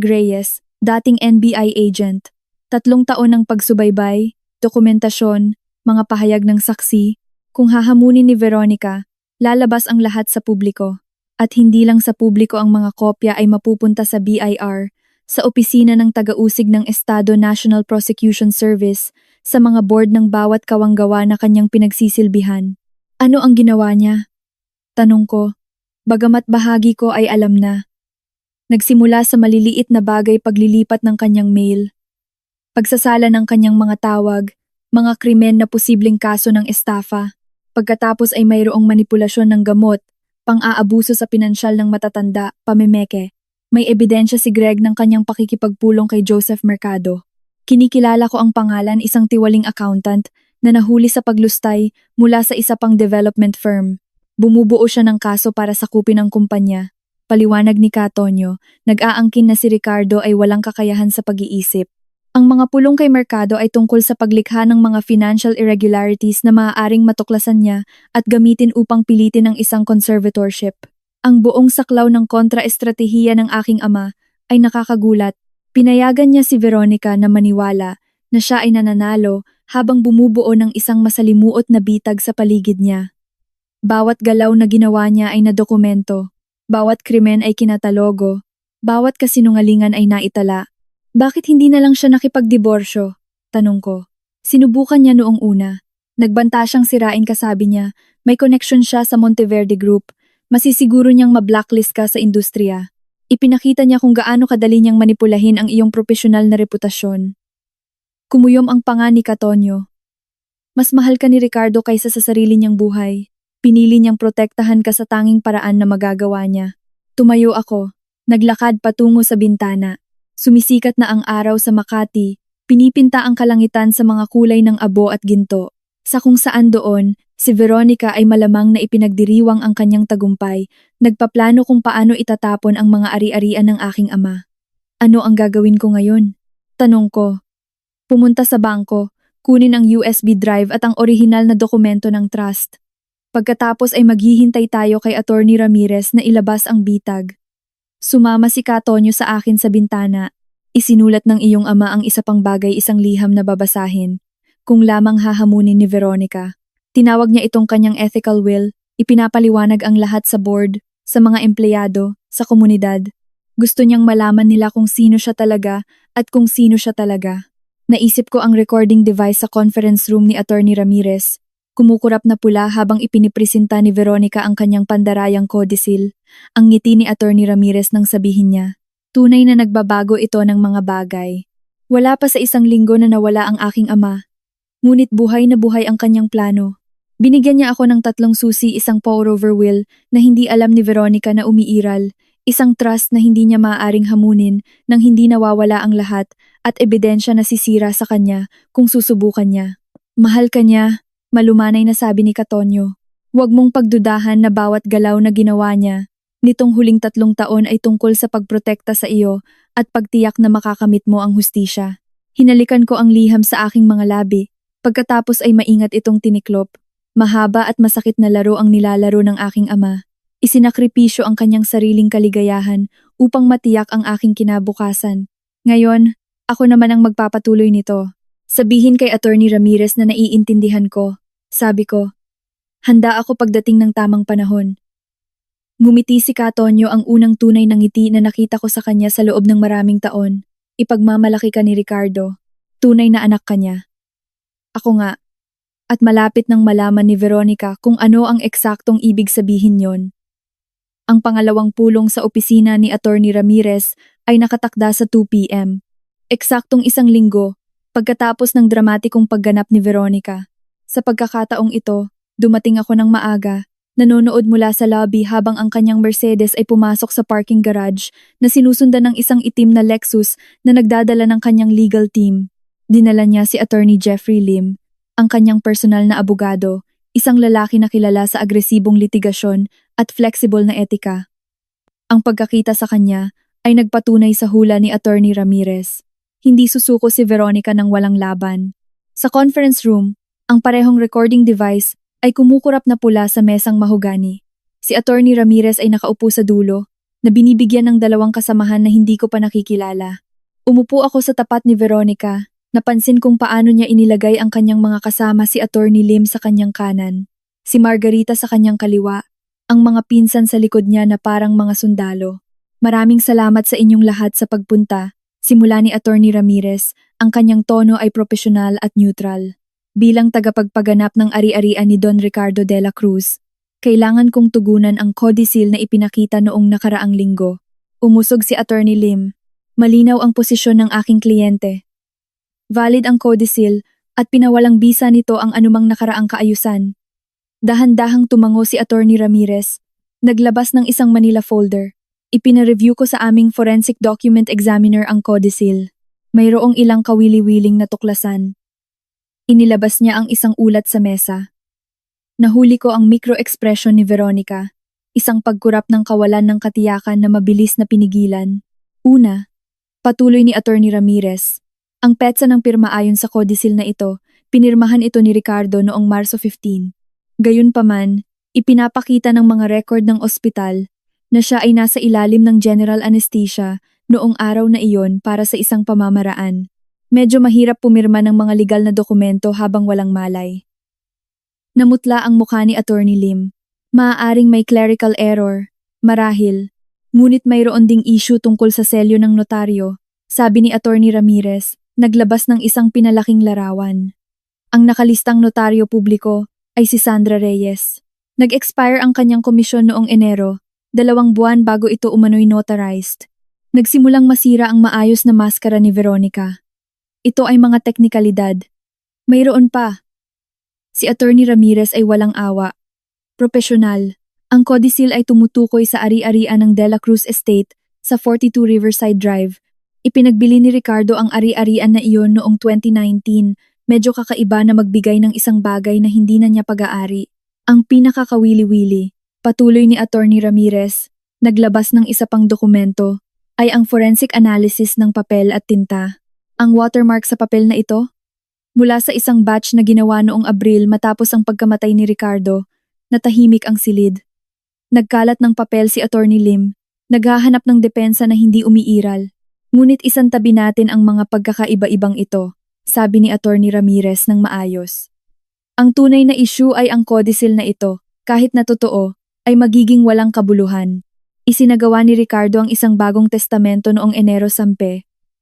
Reyes, dating NBI agent. 3 taon ng pagsubaybay, dokumentasyon, mga pahayag ng saksi. Kung hahamunin ni Veronica, lalabas ang lahat sa publiko. At hindi lang sa publiko ang mga kopya ay mapupunta sa BIR, sa opisina ng taga-usig ng Estado National Prosecution Service, sa mga board ng bawat kawanggawa na kanyang pinagsisilbihan. Ano ang ginawa niya? Tanong ko, bagamat bahagi ko ay alam na. Nagsimula sa maliliit na bagay paglilipat ng kanyang mail. Pagsasala ng kanyang mga tawag, mga krimen na posibleng kaso ng estafa. Pagkatapos ay mayroong manipulasyon ng gamot, pang-aabuso sa pinansyal ng matatanda, pamemeke. May ebidensya si Greg ng kanyang pakikipagpulong kay Joseph Mercado. Kinikilala ko ang pangalan isang tiwaling accountant na nahuli sa paglustay mula sa isa pang development firm. Bumubuo siya ng kaso para sakupin ang kumpanya. Paliwanag ni Katonyo, nag-aangkin na si Ricardo ay walang kakayahan sa pag-iisip. Ang mga pulong kay Mercado ay tungkol sa paglikha ng mga financial irregularities na maaaring matuklasan niya at gamitin upang pilitin ang isang conservatorship. Ang buong saklaw ng kontra-estratehiya ng aking ama ay nakakagulat. Pinayagan niya si Veronica na maniwala na siya ay nananalo habang bumubuo ng isang masalimuot na bitag sa paligid niya. Bawat galaw na ginawa niya ay nadokumento, bawat krimen ay kinatalogo, bawat kasinungalingan ay naitala. Bakit hindi na lang siya nakipagdiborsyo? Tanong ko. Sinubukan niya noong una. Nagbanta siyang sirain kasabi niya, may connection siya sa Monteverde Group, masisiguro niyang ma-blacklist ka sa industriya. Ipinakita niya kung gaano kadali niyang manipulahin ang iyong profesional na reputasyon. Kumuyom ang panga ni Katonyo. Mas mahal ka ni Ricardo kaysa sa sarili niyang buhay. Pinili niyang protektahan ka sa tanging paraan na magagawa niya. Tumayo ako. Naglakad patungo sa bintana. Sumisikat na ang araw sa Makati. Pinipinta ang kalangitan sa mga kulay ng abo at ginto. Sa kung saan doon, si Veronica ay malamang na ipinagdiriwang ang kanyang tagumpay, nagpaplano kung paano itatapon ang mga ari-arian ng aking ama. Ano ang gagawin ko ngayon? Tanong ko. Pumunta sa bangko, kunin ang USB drive at ang orihinal na dokumento ng trust. Pagkatapos ay maghihintay tayo kay Attorney Ramirez na ilabas ang bitag. Sumama si Katonyo sa akin sa bintana. Isinulat ng iyong ama ang isa pang bagay, isang liham na babasahin. Kung lamang hahamunin ni Veronica. Tinawag niya itong kanyang ethical will, ipinapaliwanag ang lahat sa board, sa mga empleyado, sa komunidad. Gusto niyang malaman nila kung sino siya talaga at kung sino siya talaga. Naisip ko ang recording device sa conference room ni Attorney Ramirez. Kumukurap na pula habang ipinipresenta ni Veronica ang kanyang pandarayang codicil. Ang ngiti ni Attorney Ramirez nang sabihin niya, tunay na nagbabago ito ng mga bagay. Wala pa sa isang linggo na nawala ang aking ama. Ngunit buhay na buhay ang kanyang plano. Binigyan niya ako ng 3 susi, isang pour-over will na hindi alam ni Veronica na umiiral, isang trust na hindi niya maaaring hamunin nang hindi nawawala ang lahat, at ebidensya na sisira sa kanya kung susubukan niya. Mahal ka niya, malumanay na sabi ni Katonyo. Huwag mong pagdudahan na bawat galaw na ginawa niya nitong huling 3 taon ay tungkol sa pagprotekta sa iyo at pagtiyak na makakamit mo ang hustisya. Hinalikan ko ang liham sa aking mga labi, pagkatapos ay maingat itong tiniklop. Mahaba at masakit na laro ang nilalaro ng aking ama. Isinakripisyo ang kanyang sariling kaligayahan upang matiyak ang aking kinabukasan. Ngayon, ako naman ang magpapatuloy nito. Sabihin kay Attorney Ramirez na naiintindihan ko, sabi ko. Handa ako pagdating ng tamang panahon. Ngumiti si Katonyo, ang unang tunay na ngiti na nakita ko sa kanya sa loob ng maraming taon. Ipagmamalaki ka ni Ricardo. Tunay na anak ka niya. Ako nga. At malapit nang malaman ni Veronica kung ano ang eksaktong ibig sabihin yon. Ang pangalawang pulong sa opisina ni Attorney Ramirez ay nakatakda sa 2 p.m. Eksaktong 1 linggo. Pagkatapos ng dramatikong pagganap ni Veronica. Sa pagkakataong ito, dumating ako ng maaga, nanonood mula sa lobby habang ang kanyang Mercedes ay pumasok sa parking garage na sinusundan ng isang itim na Lexus na nagdadala ng kanyang legal team. Dinala niya si Attorney Jeffrey Lim, ang kanyang personal na abogado, isang lalaki na kilala sa agresibong litigasyon at flexible na etika. Ang pagkakita sa kanya ay nagpatunay sa hula ni Attorney Ramirez. Hindi susuko si Veronica ng walang laban. Sa conference room, ang parehong recording device ay kumukurap na pula sa mesang mahogani. Si Attorney Ramirez ay nakaupo sa dulo, na binibigyan ng 2 kasamahan na hindi ko pa nakikilala. Umupo ako sa tapat ni Veronica, napansin kung paano niya inilagay ang kanyang mga kasama, si Attorney Lim sa kanyang kanan, si Margarita sa kanyang kaliwa, ang mga pinsan sa likod niya na parang mga sundalo. Maraming salamat sa inyong lahat sa pagpunta. Simula ni Attorney Ramirez, ang kanyang tono ay profesional at neutral. Bilang tagapagpaganap ng ari-arian ni Don Ricardo de la Cruz, kailangan kong tugunan ang codicil na ipinakita noong nakaraang linggo. Umusog si Attorney Lim. Malinaw ang posisyon ng aking kliyente. Valid ang codicil at pinawalang bisa nito ang anumang nakaraang kaayusan. Dahan-dahang tumango si Attorney Ramirez. Naglabas ng isang Manila folder. Ipina-review ko sa aming forensic document examiner ang codicil. Mayroong ilang kawili-wiling na tuklasan. Inilabas niya ang isang ulat sa mesa. Nahuli ko ang micro-expression ni Veronica, isang pagkurap ng kawalan ng katiyakan na mabilis na pinigilan. Una, patuloy ni Attorney Ramirez. Ang petsa ng pirma ayon sa codicil na ito, pinirmahan ito ni Ricardo noong Marso 15. Gayunpaman, ipinapakita ng mga record ng ospital na siya ay nasa ilalim ng general anesthesia noong araw na iyon para sa isang pamamaraan. Medyo mahirap pumirma ng mga legal na dokumento habang walang malay. Namutla ang mukha ni Attorney Lim. Maaaring may clerical error, marahil. Ngunit mayroon ding issue tungkol sa selyo ng notaryo, sabi ni Attorney Ramirez, naglabas ng isang pinalaking larawan. Ang nakalistang notaryo publiko ay si Sandra Reyes. Nag-expire ang kanyang komisyon noong Enero, 2 buwan bago ito umano'y notarized. Nagsimulang masira ang maayos na maskara ni Veronica. Ito ay mga teknikalidad. Mayroon pa. Si Attorney Ramirez ay walang awa. Profesional. Ang codicil ay tumutukoy sa ari-arian ng De La Cruz Estate sa 42 Riverside Drive. Ipinagbili ni Ricardo ang ari-arian na iyon noong 2019. Medyo kakaiba na magbigay ng isang bagay na hindi na niya pag-aari. Ang pinakakawili-wili, patuloy ni Attorney Ramirez, naglabas ng isa pang dokumento, ay ang forensic analysis ng papel at tinta. Ang watermark sa papel na ito? Mula sa isang batch na ginawa noong Abril matapos ang pagkamatay ni Ricardo, natahimik ang silid. Nagkalat ng papel si Attorney Lim, naghahanap ng depensa na hindi umiiral. Ngunit isantabi natin ang mga pagkakaiba-ibang ito, sabi ni Attorney Ramirez ng maayos. Ang tunay na issue ay ang codicil na ito, kahit na totoo, ay magiging walang kabuluhan. Isinagawa ni Ricardo ang isang bagong testamento noong Enero 10,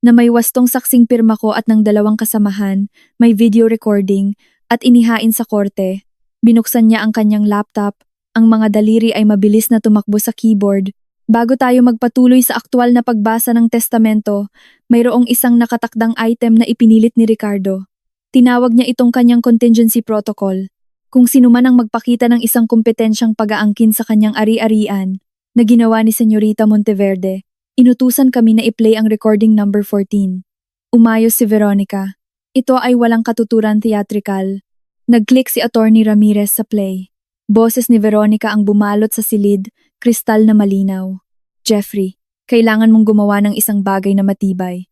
na may wastong saksing pirma ko at ng 2 kasamahan, may video recording, at inihain sa korte. Binuksan niya ang kanyang laptop, ang mga daliri ay mabilis na tumakbo sa keyboard. Bago tayo magpatuloy sa aktwal na pagbasa ng testamento, mayroong isang nakatakdang item na ipinilit ni Ricardo. Tinawag niya itong kanyang contingency protocol. Kung sino man ang magpakita ng isang kompetensyang pag-aangkin sa kanyang ari-arian na ginawa ni Senyorita Monteverde, inutusan kami na i-play ang recording number 14. Umayos si Veronica. Ito ay walang katuturan theatrical. Nag-click si Attorney Ramirez sa play. Boses ni Veronica ang bumalot sa silid, kristal na malinaw. Jeffrey, kailangan mong gumawa ng isang bagay na matibay.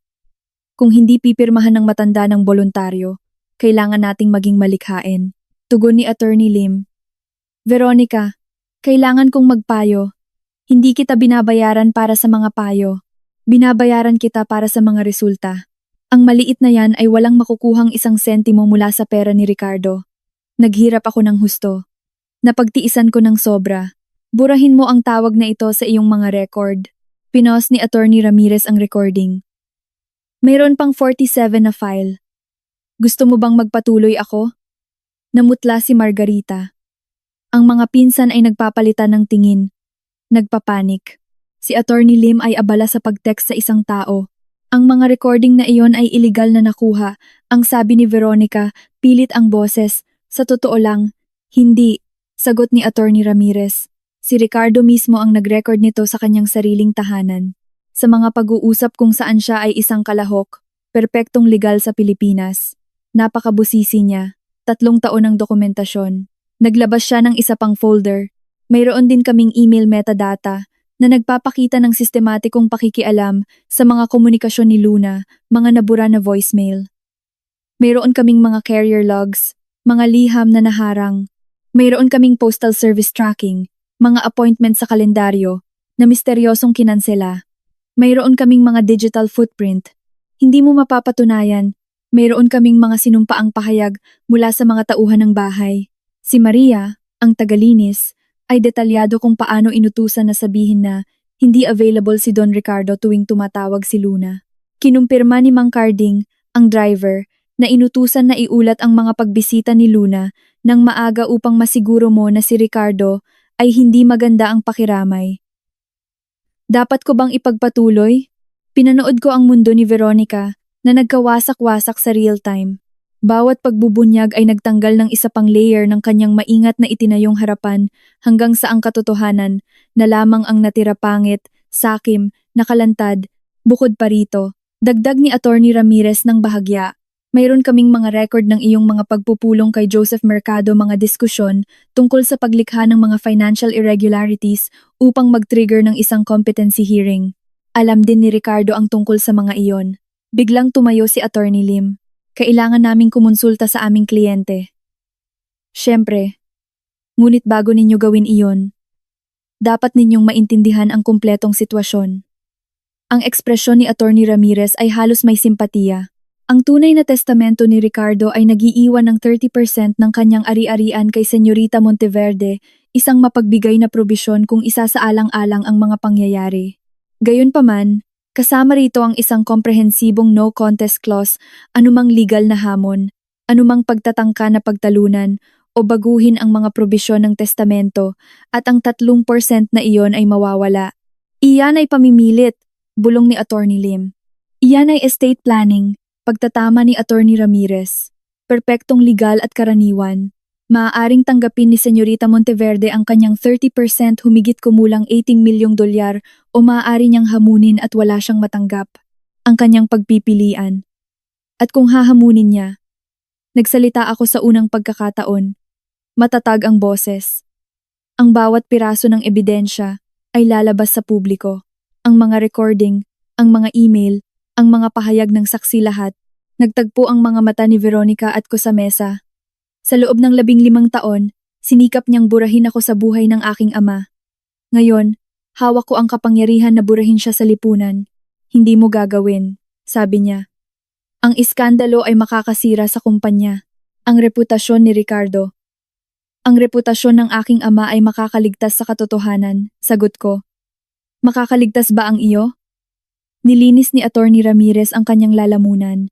Kung hindi pipirmahan ng matanda ng voluntaryo, kailangan nating maging malikhain. Tugon ni Attorney Lim. Veronica, kailangan kong magpayo. Hindi kita binabayaran para sa mga payo. Binabayaran kita para sa mga resulta. Ang maliit na yan ay walang makukuhang isang sentimo mula sa pera ni Ricardo. Naghirap ako ng husto. Napagtiisan ko ng sobra. Burahin mo ang tawag na ito sa iyong mga record. Pinos ni Attorney Ramirez ang recording. Mayroon pang 47 na file. Gusto mo bang magpatuloy ako? Namutla si Margarita. Ang mga pinsan ay nagpapalitan ng tingin. Nagpapanik. Si Attorney Lim ay abala sa pag-text sa isang tao. Ang mga recording na iyon ay iligal na nakuha. Ang sabi ni Veronica, pilit ang boses. Sa totoo lang, hindi. Sagot ni Attorney Ramirez. Si Ricardo mismo ang nag-record nito sa kanyang sariling tahanan. Sa mga pag-uusap kung saan siya ay isang kalahok, perpektong legal sa Pilipinas. Napakabusisi niya. 3 taon ng dokumentasyon. Naglabas siya ng isa pang folder. Mayroon din kaming email metadata na nagpapakita ng sistematikong pakikialam sa mga komunikasyon ni Luna, mga nabura na voicemail. Mayroon kaming mga carrier logs, mga liham na naharang. Mayroon kaming postal service tracking, mga appointment sa kalendaryo na misteryosong kinansela. Mayroon kaming mga digital footprint. Hindi mo mapapatunayan, mayroon kaming mga sinumpaang pahayag mula sa mga tauhan ng bahay. Si Maria, ang tagalinis, ay detalyado kung paano inutusan na sabihin na hindi available si Don Ricardo tuwing tumatawag si Luna. Kinumpirma ni Mang Carding, ang driver, na inutusan na iulat ang mga pagbisita ni Luna nang maaga upang masiguro mo na si Ricardo ay hindi maganda ang pakiramay. Dapat ko bang ipagpatuloy? Pinanood ko ang mundo ni Veronica na nagkawasak-wasak sa real time. Bawat pagbubunyag ay nagtanggal ng isa pang layer ng kanyang maingat na itinayong harapan hanggang sa ang katotohanan na lamang ang natira pangit, sakim, nakalantad, bukod pa rito. Dagdag ni Attorney Ramirez ng bahagya. Mayroon kaming mga record ng iyong mga pagpupulong kay Joseph Mercado, mga diskusyon tungkol sa paglikha ng mga financial irregularities upang mag-trigger ng isang competency hearing. Alam din ni Ricardo ang tungkol sa mga iyon. Biglang tumayo si Attorney Lim. Kailangan naming kumonsulta sa aming kliyente. Siyempre, ngunit bago ninyo gawin iyon, dapat ninyong maintindihan ang kumpletong sitwasyon. Ang ekspresyon ni Attorney Ramirez ay halos may simpatiya. Ang tunay na testamento ni Ricardo ay nag-iiwan ng 30% ng kanyang ari-arian kay Senyorita Monteverde, isang mapagbigay na probisyon kung isasaalang-alang ang mga pangyayari. Gayunpaman, kasama rito ang isang komprehensibong no contest clause, anumang legal na hamon, anumang pagtatangka na pagtalunan o baguhin ang mga probisyon ng testamento at ang 3% na iyon ay mawawala. Iyan ay pamimilit, bulong ni Attorney Lim. Iyan ay estate planning. Pagtatama ni Attorney Ramirez, perpektong legal at karaniwan. Maaaring tanggapin ni Senyorita Monteverde ang kanyang 30% humigit kumulang 18 milyong dolyar o maaari niyang hamunin at wala siyang matanggap. Ang kanyang pagpipilian. At kung hahamunin niya, nagsalita ako sa unang pagkakataon. Matatag ang boses. Ang bawat piraso ng ebidensya ay lalabas sa publiko. Ang mga recording, ang mga email, ang mga pahayag ng saksi lahat. Nagtagpo ang mga mata ni Veronica at ko sa mesa. Sa loob ng 15 taon, sinikap niyang burahin ako sa buhay ng aking ama. Ngayon, hawak ko ang kapangyarihan na burahin siya sa lipunan. Hindi mo gagawin, sabi niya. Ang iskandalo ay makakasira sa kumpanya. Ang reputasyon ni Ricardo. Ang reputasyon ng aking ama ay makakaligtas sa katotohanan, sagot ko. Makakaligtas ba ang iyo? Nilinis ni Attorney Ramirez ang kanyang lalamunan.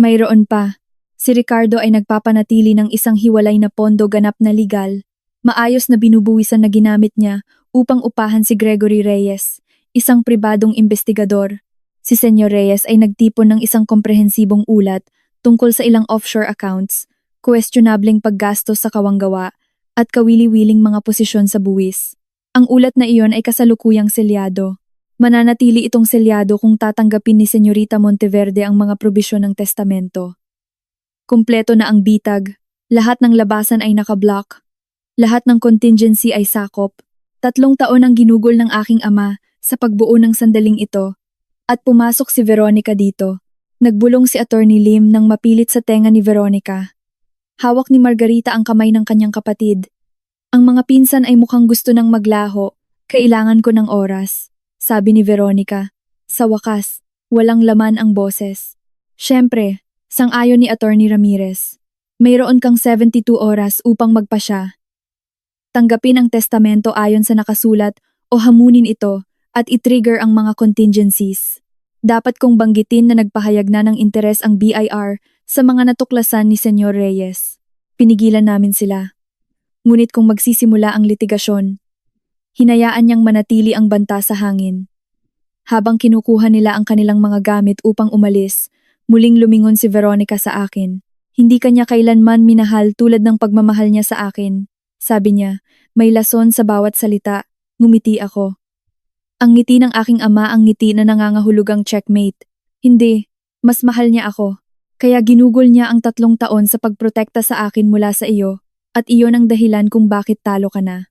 Mayroon pa. Si Ricardo ay nagpapanatili ng isang hiwalay na pondo ganap na legal, maayos na binubuwisan na ginamit niya upang upahan si Gregory Reyes, isang pribadong investigador. Si Senyor Reyes ay nagtipon ng isang komprehensibong ulat tungkol sa ilang offshore accounts, questionableng paggastos sa kawanggawa, at kawili-wiling mga posisyon sa buwis. Ang ulat na iyon ay kasalukuyang selyado. Mananatili itong selyado kung tatanggapin ni Senyorita Monteverde ang mga probisyon ng testamento. Kumpleto na ang bitag, lahat ng labasan ay nakablock, lahat ng contingency ay sakop. 3 taon ang ginugol ng aking ama sa pagbuo ng sandaling ito. At pumasok si Veronica dito. Nagbulong si Attorney Lim nang mapilit sa tenga ni Veronica. Hawak ni Margarita ang kamay ng kanyang kapatid. Ang mga pinsan ay mukhang gusto nang maglaho. Kailangan ko ng oras, sabi ni Veronica. Sa wakas, walang laman ang boses. Siyempre, sang-ayon ni Attorney Ramirez. Mayroon kang 72 oras upang magpasya. Tanggapin ang testamento ayon sa nakasulat o hamunin ito at i-trigger ang mga contingencies. Dapat kong banggitin na nagpahayag na ng interes ang BIR sa mga natuklasan ni Senyor Reyes. Pinigilan namin sila. Ngunit kung magsisimula ang litigasyon, hinayaan niyang manatili ang banta sa hangin. Habang kinukuha nila ang kanilang mga gamit upang umalis, muling lumingon si Veronica sa akin. Hindi kanya kailanman minahal tulad ng pagmamahal niya sa akin. Sabi niya, may lason sa bawat salita. Ngumiti ako. Ang ngiti ng aking ama ang ngiti na nangangahulugang checkmate. Hindi, mas mahal niya ako. Kaya ginugol niya ang 3 taon sa pagprotekta sa akin mula sa iyo, at iyon ang dahilan kung bakit talo ka na.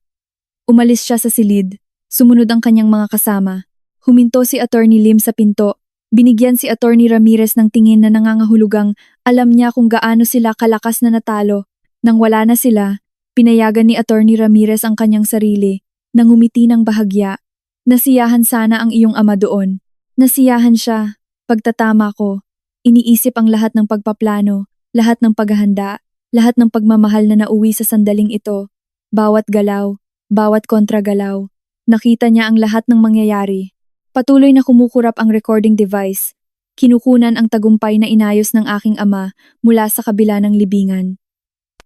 Umalis siya sa silid, sumunod ang kanyang mga kasama. Huminto si Attorney Lim sa pinto. Binigyan si Attorney Ramirez ng tingin na nangangahulugang alam niya kung gaano sila kalakas na natalo. Nang wala na sila, pinayagan ni Attorney Ramirez ang kanyang sarili, nang humiti ng bahagya. Nasiyahan sana ang iyong ama doon. Nasiyahan siya. Pagtatama ko. Iniisip ang lahat ng pagpaplano, lahat ng paghahanda, lahat ng pagmamahal na nauwi sa sandaling ito. Bawat galaw, bawat kontragalaw. Nakita niya ang lahat ng mangyayari. Patuloy na kumukurap ang recording device. Kinukunan ang tagumpay na inayos ng aking ama mula sa kabila ng libingan.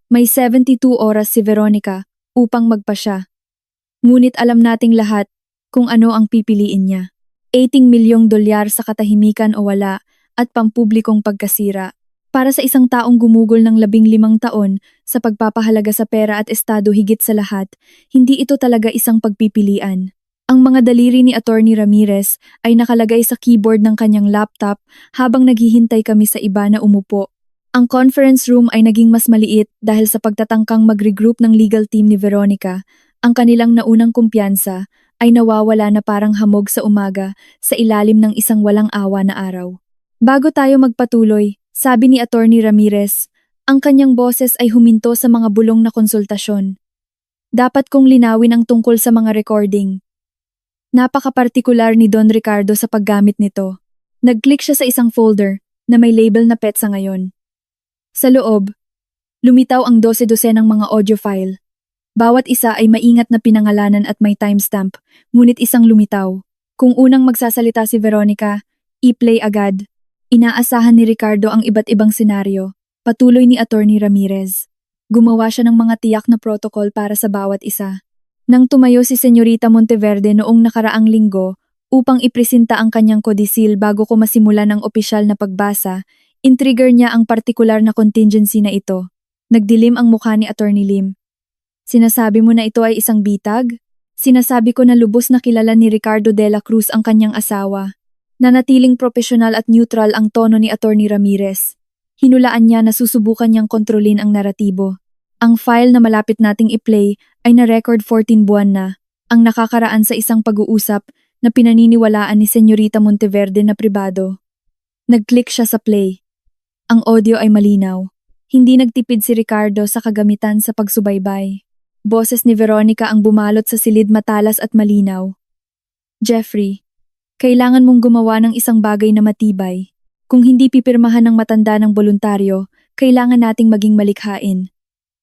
May 72 oras si Veronica upang magpasya. Ngunit alam nating lahat kung ano ang pipiliin niya. 18 milyong dolyar sa katahimikan o wala at pampublikong pagkasira. Para sa isang taong gumugol ng 15 taon sa pagpapahalaga sa pera at estado higit sa lahat, hindi ito talaga isang pagpipilian. Ang mga daliri ni Attorney Ramirez ay nakalagay sa keyboard ng kanyang laptop habang naghihintay kami sa iba na umupo. Ang conference room ay naging mas maliit dahil sa pagtatangkang mag-regroup ng legal team ni Veronica. Ang kanilang naunang kumpiyansa ay nawawala na parang hamog sa umaga sa ilalim ng isang walang awa na araw. Bago tayo magpatuloy, sabi ni Attorney Ramirez, ang kanyang boses ay huminto sa mga bulong na konsultasyon. Dapat kong linawin ang tungkol sa mga recording. Napaka-partikular ni Don Ricardo sa paggamit nito. Nag-click siya sa isang folder na may label na petsa ngayon. Sa loob, lumitaw ang 12 ng mga audio file. Bawat isa ay maingat na pinangalanan at may timestamp, ngunit isang lumitaw. Kung unang magsasalita si Veronica, i-play agad. Inaasahan ni Ricardo ang iba't ibang senaryo, patuloy ni Attorney Ramirez. Gumawa siya ng mga tiyak na protocol para sa bawat isa. Nang tumayo si Senyorita Monteverde noong nakaraang linggo upang ipresenta ang kanyang kodisil bago ko masimula ng opisyal na pagbasa, intrigger niya ang partikular na contingency na ito. Nagdilim ang mukha ni Attorney Lim. Sinasabi mo na ito ay isang bitag? Sinasabi ko na lubos na kilala ni Ricardo de la Cruz ang kanyang asawa. Nanatiling profesional at neutral ang tono ni Attorney Ramirez. Hinulaan niya na susubukan niyang kontrolin ang naratibo. Ang file na malapit nating i-play ay na-record 14 buwan na, ang nakakaraan sa isang pag-uusap na pinaniniwalaan ni Senyorita Monteverde na pribado. Nag-click siya sa play. Ang audio ay malinaw. Hindi nagtipid si Ricardo sa kagamitan sa pagsubaybay. Boses ni Veronica ang bumalot sa silid matalas at malinaw. Jeffrey, kailangan mong gumawa ng isang bagay na matibay. Kung hindi pipirmahan ng matanda ng voluntaryo, kailangan nating maging malikhain.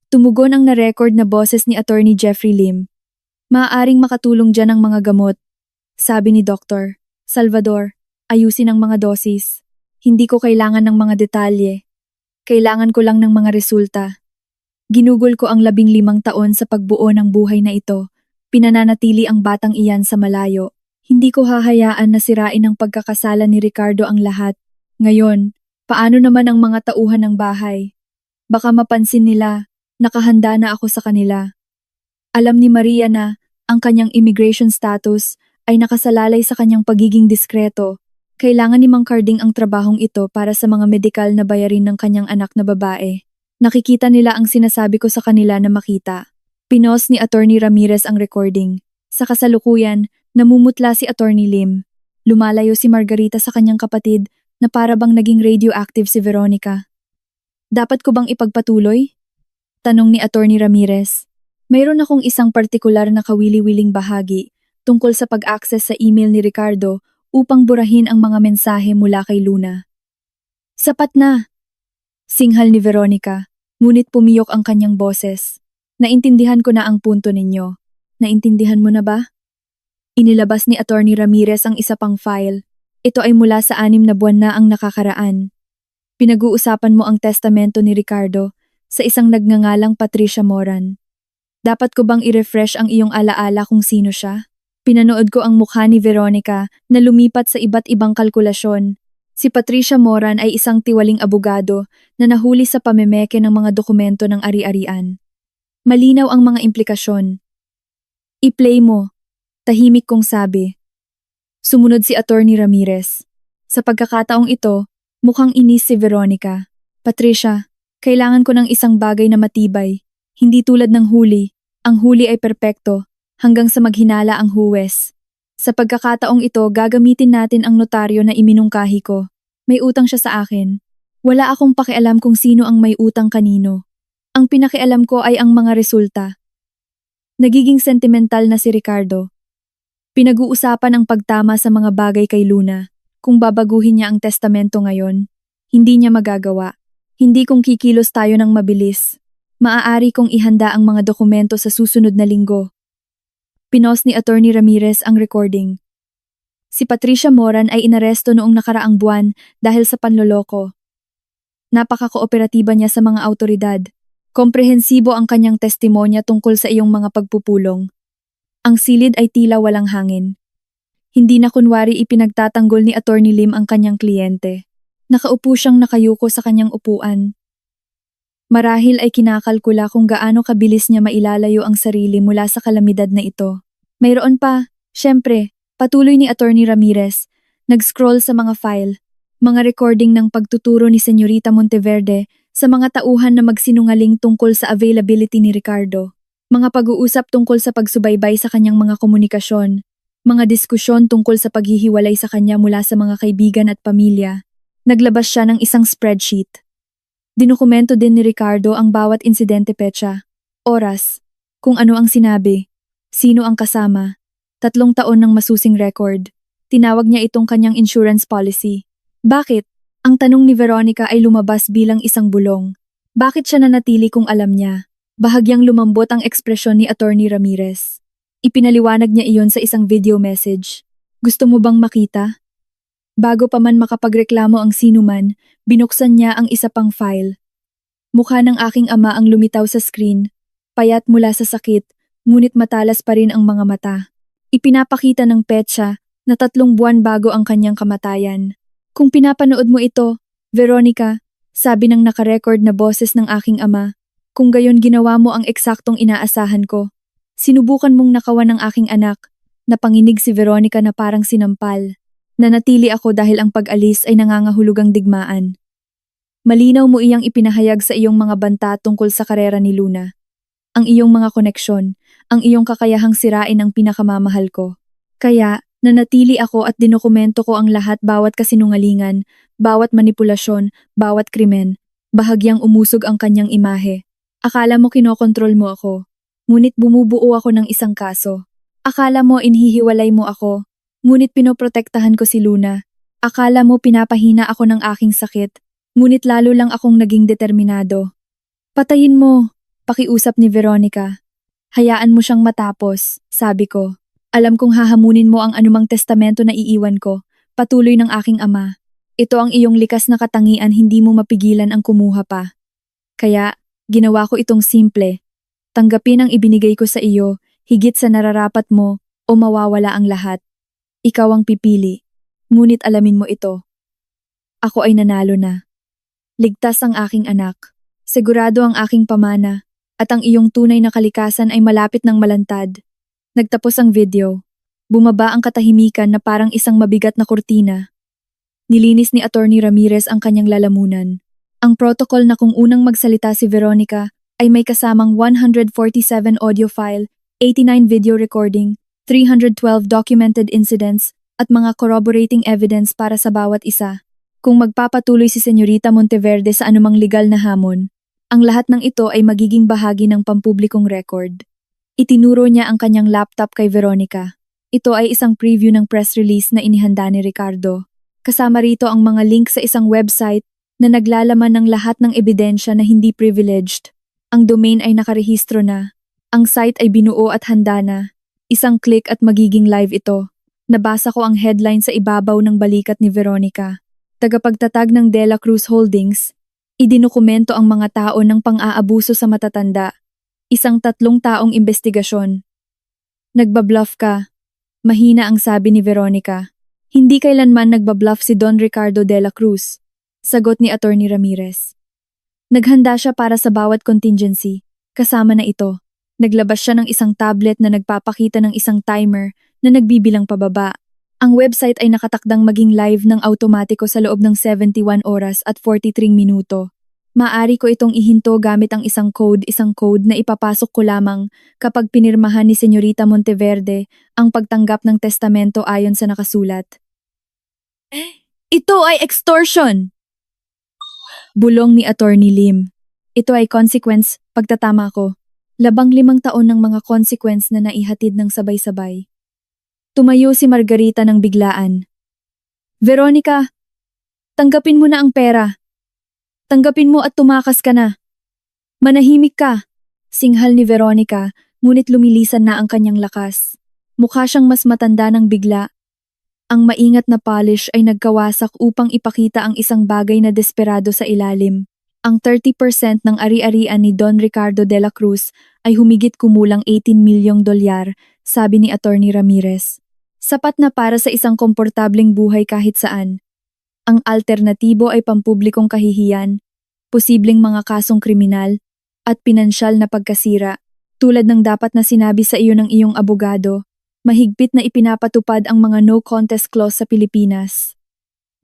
Tumugon ang na-record na boses ni Attorney Jeffrey Lim. Maaaring makatulong dyan ang mga gamot. Sabi ni Dr. Salvador, ayusin ang mga dosis. Hindi ko kailangan ng mga detalye. Kailangan ko lang ng mga resulta. Ginugol ko ang 15 taon sa pagbuo ng buhay na ito. Pinananatili ang batang iyan sa malayo. Hindi ko hahayaan na sirain ang pagkakasala ni Ricardo ang lahat. Ngayon, paano naman ang mga tauhan ng bahay? Baka mapansin nila, nakahanda na ako sa kanila. Alam ni Maria na ang kanyang immigration status ay nakasalalay sa kanyang pagiging diskreto. Kailangan ni Mang Carding ang trabahong ito para sa mga medikal na bayarin ng kanyang anak na babae. Nakikita nila ang sinasabi ko sa kanila na makita. Pinos ni Attorney Ramirez ang recording. Sa kasalukuyan, namumutla si Attorney Lim. Lumalayo si Margarita sa kanyang kapatid na para bang naging radioactive si Veronica. Dapat ko bang ipagpatuloy? Tanong ni Attorney Ramirez. Mayroon akong isang partikular na kawili-wiling bahagi tungkol sa pag-access sa email ni Ricardo upang burahin ang mga mensahe mula kay Luna. Sapat na! Singhal ni Veronica, ngunit pumiyok ang kanyang boses. Naintindihan ko na ang punto ninyo. Naintindihan mo na ba? Inilabas ni Attorney Ramirez ang isa pang file. Ito ay mula sa 6 na buwan na ang nakakaraan. Pinag-uusapan mo ang testamento ni Ricardo sa isang nagngangalang Patricia Moran. Dapat ko bang i-refresh ang iyong alaala kung sino siya? Pinanood ko ang mukha ni Veronica na lumipat sa iba't ibang kalkulasyon. Si Patricia Moran ay isang tiwaling abogado na nahuli sa pamemeke ng mga dokumento ng ari-arian. Malinaw ang mga implikasyon. I-play mo, tahimik kong sabi. Sumunod si Attorney Ramirez. Sa pagkakataong ito, mukhang inis si Veronica. Patricia, kailangan ko ng isang bagay na matibay. Hindi tulad ng huli. Ang huli ay perpekto, hanggang sa maghinala ang huwes. Sa pagkakataong ito, gagamitin natin ang notaryo na iminungkahi ko. May utang siya sa akin. Wala akong pakialam kung sino ang may utang kanino. Ang pinakialam ko ay ang mga resulta. Nagiging sentimental na si Ricardo. Pinag-uusapan ang pagtama sa mga bagay kay Luna. Kung babaguhin niya ang testamento ngayon, hindi niya magagawa. Hindi kung kikilos tayo ng mabilis. Maaari kong ihanda ang mga dokumento sa susunod na linggo. Pinos ni Attorney Ramirez ang recording. Si Patricia Moran ay inaresto noong nakaraang buwan dahil sa panloloko. Napaka-kooperatiba niya sa mga awtoridad. Komprehensibo ang kanyang testimonya tungkol sa iyong mga pagpupulong. Ang silid ay tila walang hangin. Hindi na kunwari ipinagtatanggol ni Attorney Lim ang kanyang kliyente. Nakaupo siyang nakayuko sa kanyang upuan. Marahil ay kinakalkula kung gaano kabilis niya mailalayo ang sarili mula sa kalamidad na ito. Mayroon pa, syempre, patuloy ni Attorney Ramirez, nag-scroll sa mga file, mga recording ng pagtuturo ni Senyorita Monteverde sa mga tauhan na magsinungaling tungkol sa availability ni Ricardo, mga pag-uusap tungkol sa pagsubaybay sa kanyang mga komunikasyon, mga diskusyon tungkol sa paghihiwalay sa kanya mula sa mga kaibigan at pamilya. Naglabas siya ng isang spreadsheet. Dinokumento din ni Ricardo ang bawat insidente petsa, oras, kung ano ang sinabi, sino ang kasama, 3 taon ng masusing record. Tinawag niya itong kanyang insurance policy. Bakit? Ang tanong ni Veronica ay lumabas bilang isang bulong. Bakit siya nanatili kung alam niya? Bahagyang lumambot ang ekspresyon ni Attorney Ramirez. Ipinaliwanag niya iyon sa isang video message. Gusto mo bang makita? Bago pa man makapagreklamo ang sinuman, binuksan niya ang isa pang file. Mukha ng aking ama ang lumitaw sa screen, payat mula sa sakit, ngunit matalas pa rin ang mga mata. Ipinapakita ng petsa na 3 buwan bago ang kanyang kamatayan. Kung pinapanood mo ito, Veronica, sabi ng nakarecord na boses ng aking ama, kung gayon ginawa mo ang eksaktong inaasahan ko. Sinubukan mong nakawan ng aking anak, napanginig si Veronica na parang sinampal. Nanatili ako dahil ang pag-alis ay nangangahulugang digmaan. Malinaw mo iyang ipinahayag sa iyong mga banta tungkol sa karera ni Luna. Ang iyong mga koneksyon, ang iyong kakayahang sirain ang pinakamamahal ko. Kaya, nanatili ako at dinokumento ko ang lahat, bawat kasinungalingan, bawat manipulasyon, bawat krimen. Bahagyang umusog ang kanyang imahe. Akala mo kinokontrol mo ako. Ngunit bumubuo ako ng isang kaso. Akala mo inhihiwalay mo ako. Ngunit pinoprotektahan ko si Luna. Akala mo pinapahina ako ng aking sakit, ngunit lalo lang akong naging determinado. Patayin mo, pakiusap ni Veronica. Hayaan mo siyang matapos, sabi ko. Alam kong hahamunin mo ang anumang testamento na iiwan ko, patuloy ng aking ama. Ito ang iyong likas na katangian, hindi mo mapigilan ang kumuha pa. Kaya, ginawa ko itong simple. Tanggapin ang ibinigay ko sa iyo, higit sa nararapat mo, o mawawala ang lahat. Ikaw ang pipili. Ngunit alamin mo ito. Ako ay nanalo na. Ligtas ang aking anak. Sigurado ang aking pamana. At ang iyong tunay na kalikasan ay malapit ng malantad. Nagtapos ang video. Bumaba ang katahimikan na parang isang mabigat na kurtina. Nilinis ni Attorney Ramirez ang kanyang lalamunan. Ang protocol na kung unang magsalita si Veronica ay may kasamang 147 audio file, 89 video recording, 312 documented incidents, at mga corroborating evidence para sa bawat isa. Kung magpapatuloy si Senyorita Monteverde sa anumang legal na hamon, ang lahat ng ito ay magiging bahagi ng pampublikong record. Itinuro niya ang kanyang laptop kay Veronica. Ito ay isang preview ng press release na inihanda ni Ricardo. Kasama rito ang mga link sa isang website na naglalaman ng lahat ng ebidensya na hindi privileged. Ang domain ay nakarehistro na. Ang site ay binuo at handa na. Isang click at magiging live ito. Nabasa ko ang headline sa ibabaw ng balikat ni Veronica. Tagapagtatag ng De La Cruz Holdings. Idinukumento ang mga tao ng pang-aabuso sa matatanda. Isang 3 taong investigasyon. Nagbabluff ka. Mahina ang sabi ni Veronica. Hindi kailanman nagbabluff si Don Ricardo de la Cruz. Sagot ni Attorney Ramirez. Naghanda siya para sa bawat contingency. Kasama na ito. Naglabas siya ng isang tablet na nagpapakita ng isang timer na nagbibilang pababa. Ang website ay nakatakdang maging live ng automatiko sa loob ng 71 oras at 43 minuto. Maaari ko itong ihinto gamit ang isang code na ipapasok ko lamang kapag pinirmahan ni Senyorita Monteverde ang pagtanggap ng testamento ayon sa nakasulat. Ito ay extortion! Bulong ni Attorney Lim. Ito ay consequence, pagtatama ko. 15 taon ng mga consequence na naihatid ng sabay-sabay. Tumayo si Margarita ng biglaan. Veronica, tanggapin mo na ang pera. Tanggapin mo at tumakas ka na. Manahimik ka, singhal ni Veronica, ngunit lumilisan na ang kanyang lakas. Mukha siyang mas matanda ng bigla. Ang maingat na polish ay nagkawasak upang ipakita ang isang bagay na desperado sa ilalim. Ang 30% ng ari-arian ni Don Ricardo de la Cruz ay humigit kumulang 18 milyong dolyar, sabi ni Attorney Ramirez. Sapat na para sa isang komportableng buhay kahit saan. Ang alternatibo ay pampublikong kahihiyan, posibleng mga kasong kriminal, at pinansyal na pagkasira. Tulad ng dapat na sinabi sa iyo ng iyong abogado, mahigpit na ipinapatupad ang mga no contest clause sa Pilipinas.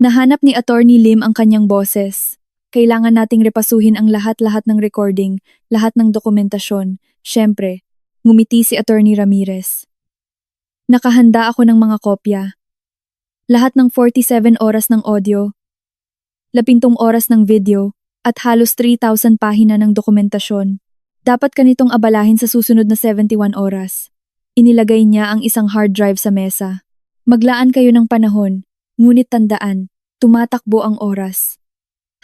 Nahanap ni Attorney Lim ang kanyang boses. Kailangan nating repasuhin ang lahat-lahat ng recording, lahat ng dokumentasyon. Siyempre, ngumiti si Attorney Ramirez. Nakahanda ako ng mga kopya. Lahat ng 47 oras ng audio, 17 oras ng video, at halos 3,000 pahina ng dokumentasyon. Dapat kanitong abalahin sa susunod na 71 oras. Inilagay niya ang isang hard drive sa mesa. Maglaan kayo ng panahon, ngunit tandaan, tumatakbo ang oras.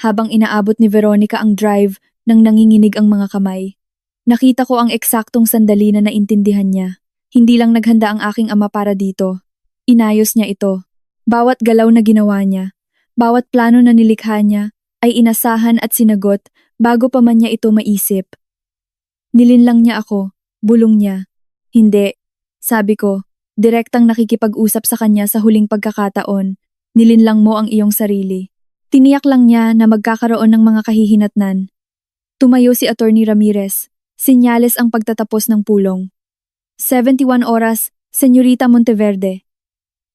Habang inaabot ni Veronica ang drive nang nanginginig ang mga kamay. Nakita ko ang eksaktong sandali na naintindihan niya. Hindi lang naghanda ang aking ama para dito. Inayos niya ito. Bawat galaw na ginawa niya, bawat plano na nilikha niya, ay inasahan at sinagot bago pa man niya ito maisip. Nilinlang niya ako, bulong niya. Hindi, sabi ko, direktang nakikipag-usap sa kanya sa huling pagkakataon. Nilinlang mo ang iyong sarili. Tiniyak lang niya na magkakaroon ng mga kahihinatnan. Tumayo si Attorney Ramirez. Sinyales ang pagtatapos ng pulong. 71 oras, Senyorita Monteverde.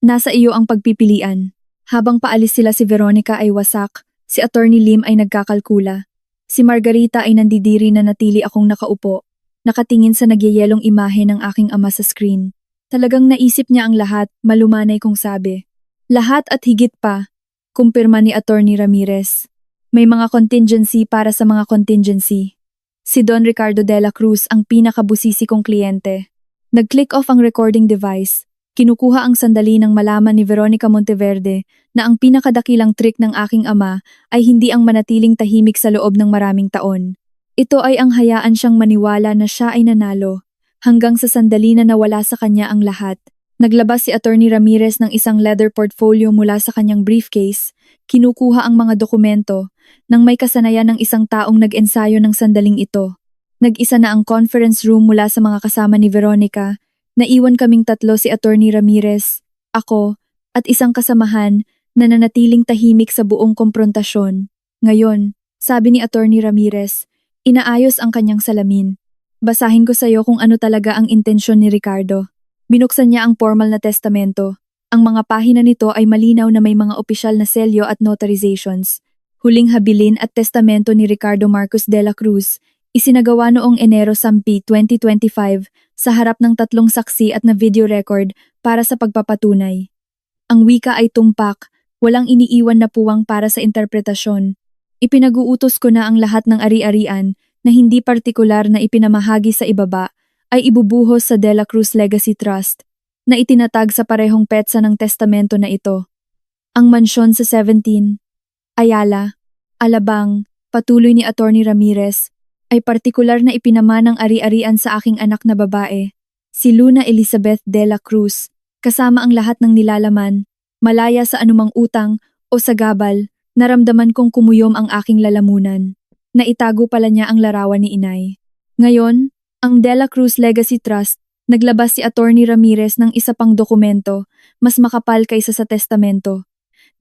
Nasa iyo ang pagpipilian. Habang paalis sila si Veronica ay wasak, si Attorney Lim ay nagkakalkula. Si Margarita ay nandidiri na natili akong nakaupo, nakatingin sa nagyayelong imahe ng aking ama sa screen. Talagang naisip niya ang lahat, malumanay kong sabi. Lahat at higit pa, kumpirma ni Attorney Ramirez. May mga contingency para sa mga contingency. Si Don Ricardo de la Cruz ang pinakabusisi kong kliyente. Nag-click off ang recording device. Kinukuha ang sandali nang malaman ni Veronica Monteverde na ang pinakadakilang trick ng aking ama ay hindi ang manatiling tahimik sa loob ng maraming taon. Ito ay ang hayaan siyang maniwala na siya ay nanalo, hanggang sa sandali na nawala sa kanya ang lahat. Naglabas si Attorney Ramirez ng isang leather portfolio mula sa kanyang briefcase, kinukuha ang mga dokumento, nang may kasanayan ng isang taong nag-ensayo ng sandaling ito. Nag-isa na ang conference room mula sa mga kasama ni Veronica, naiwan kaming tatlo si Attorney Ramirez, ako, at isang kasamahan na nanatiling tahimik sa buong komprontasyon. Ngayon, sabi ni Attorney Ramirez, inaayos ang kanyang salamin. Basahin ko sa iyo kung ano talaga ang intensyon ni Ricardo. Binuksan niya ang formal na testamento. Ang mga pahina nito ay malinaw na may mga opisyal na selyo at notarizations. Huling habilin at testamento ni Ricardo Marcos de la Cruz, isinagawa noong Enero 10, 2025 sa harap ng 3 saksi at na video record para sa pagpapatunay. Ang wika ay tumpak, walang iniiwan na puwang para sa interpretasyon. Ipinag-uutos ko na ang lahat ng ari-arian na hindi partikular na ipinamahagi sa ibaba ay ibubuhos sa De La Cruz Legacy Trust na itinatag sa parehong petsa ng testamento na ito. Ang mansyon sa 17, Ayala, Alabang, patuloy ni Attorney Ramirez, ay partikular na ipinamanang ari-arian sa aking anak na babae, si Luna Elizabeth De La Cruz, kasama ang lahat ng nilalaman, malaya sa anumang utang o sagabal, naramdaman kong kumuyom ang aking lalamunan. Naitago pala niya ang larawan ni inay. Ngayon, ang De La Cruz Legacy Trust, naglabas si Attorney Ramirez ng isa pang dokumento, mas makapal kaysa sa testamento.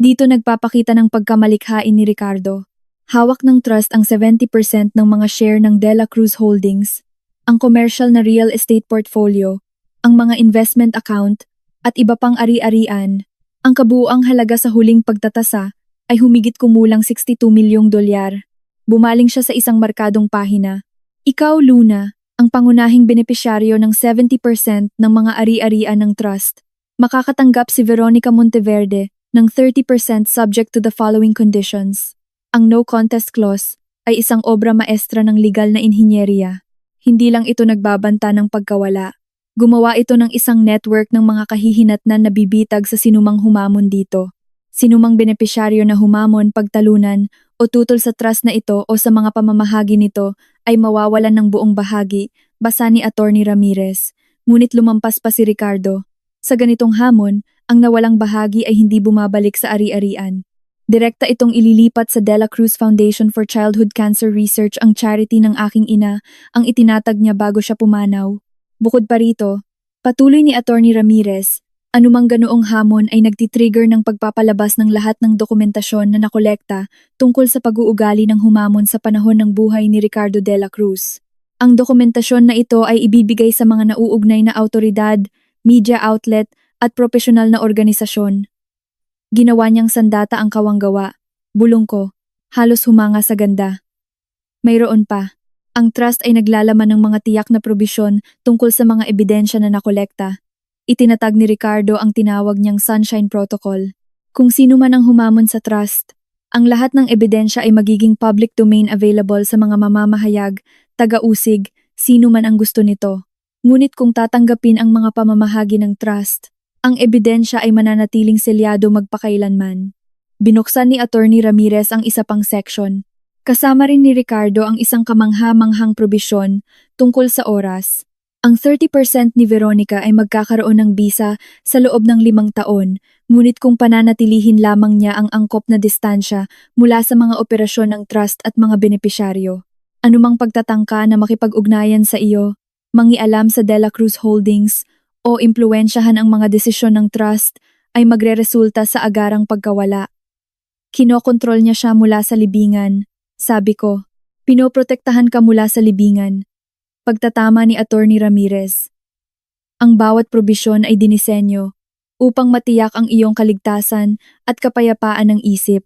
Dito nagpapakita ng pagkamalikhain ni Ricardo. Hawak ng trust ang 70% ng mga share ng De La Cruz Holdings, ang commercial na real estate portfolio, ang mga investment account, at iba pang ari-arian. Ang kabuuang halaga sa huling pagtatasa ay humigit kumulang 62 milyong dolyar. Bumaling siya sa isang markadong pahina. Ikaw, Luna, ang pangunahing benepisyaryo ng 70% ng mga ari-arian ng trust. Makakatanggap si Veronica Monteverde ng 30% subject to the following conditions. Ang no contest clause ay isang obra maestra ng legal na inhinyeriya. Hindi lang ito nagbabanta ng pagkawala. Gumawa ito ng isang network ng mga kahihinatnan na bibitag sa sinumang humamon dito. Sinumang benepisyaryo na humamon, pagtalunan o tutol sa trust na ito o sa mga pamamahagi nito ay mawawalan ng buong bahagi, basa ni Attorney Ramirez. Ngunit lumampas pa si Ricardo. Sa ganitong hamon, ang nawalang bahagi ay hindi bumabalik sa ari-arian. Direkta itong ililipat sa De La Cruz Foundation for Childhood Cancer Research, ang charity ng aking ina, ang itinatag niya bago siya pumanaw. Bukod pa rito, patuloy ni Attorney Ramirez, anumang ganoong hamon ay nagtitrigger ng pagpapalabas ng lahat ng dokumentasyon na nakolekta tungkol sa pag-uugali ng humamon sa panahon ng buhay ni Ricardo de la Cruz. Ang dokumentasyon na ito ay ibibigay sa mga nauugnay na autoridad, media outlet at profesional na organisasyon. Ginawa niyang sandata ang kawanggawa. Bulong ko, halos humanga sa ganda. Mayroon pa. Ang trust ay naglalaman ng mga tiyak na probisyon tungkol sa mga ebidensya na nakolekta. Itinatag ni Ricardo ang tinawag niyang Sunshine Protocol. Kung sino man ang humamon sa trust, ang lahat ng ebidensya ay magiging public domain available sa mga mamamahayag, taga-usig, sino man ang gusto nito. Ngunit kung tatanggapin ang mga pamamahagi ng trust, ang ebidensya ay mananatiling selyado magpakailanman. Binuksan ni Attorney Ramirez ang isa pang section. Kasama rin ni Ricardo ang isang kamangha-manghang probisyon tungkol sa oras. Ang 30% ni Veronica ay magkakaroon ng bisa sa loob ng 5 taon, ngunit kung pananatilihin lamang niya ang angkop na distansya mula sa mga operasyon ng trust at mga benepisyaryo. Anumang pagtatangka na makipag-ugnayan sa iyo, mangialam sa De La Cruz Holdings, o impluwensyahan ang mga desisyon ng trust ay magreresulta sa agarang pagkawala. Kinokontrol niya siya mula sa libingan. Sabi ko, pinoprotektahan ka mula sa libingan. Pagtatama ni Attorney Ramirez. Ang bawat probisyon ay dinisenyo upang matiyak ang iyong kaligtasan at kapayapaan ng isip.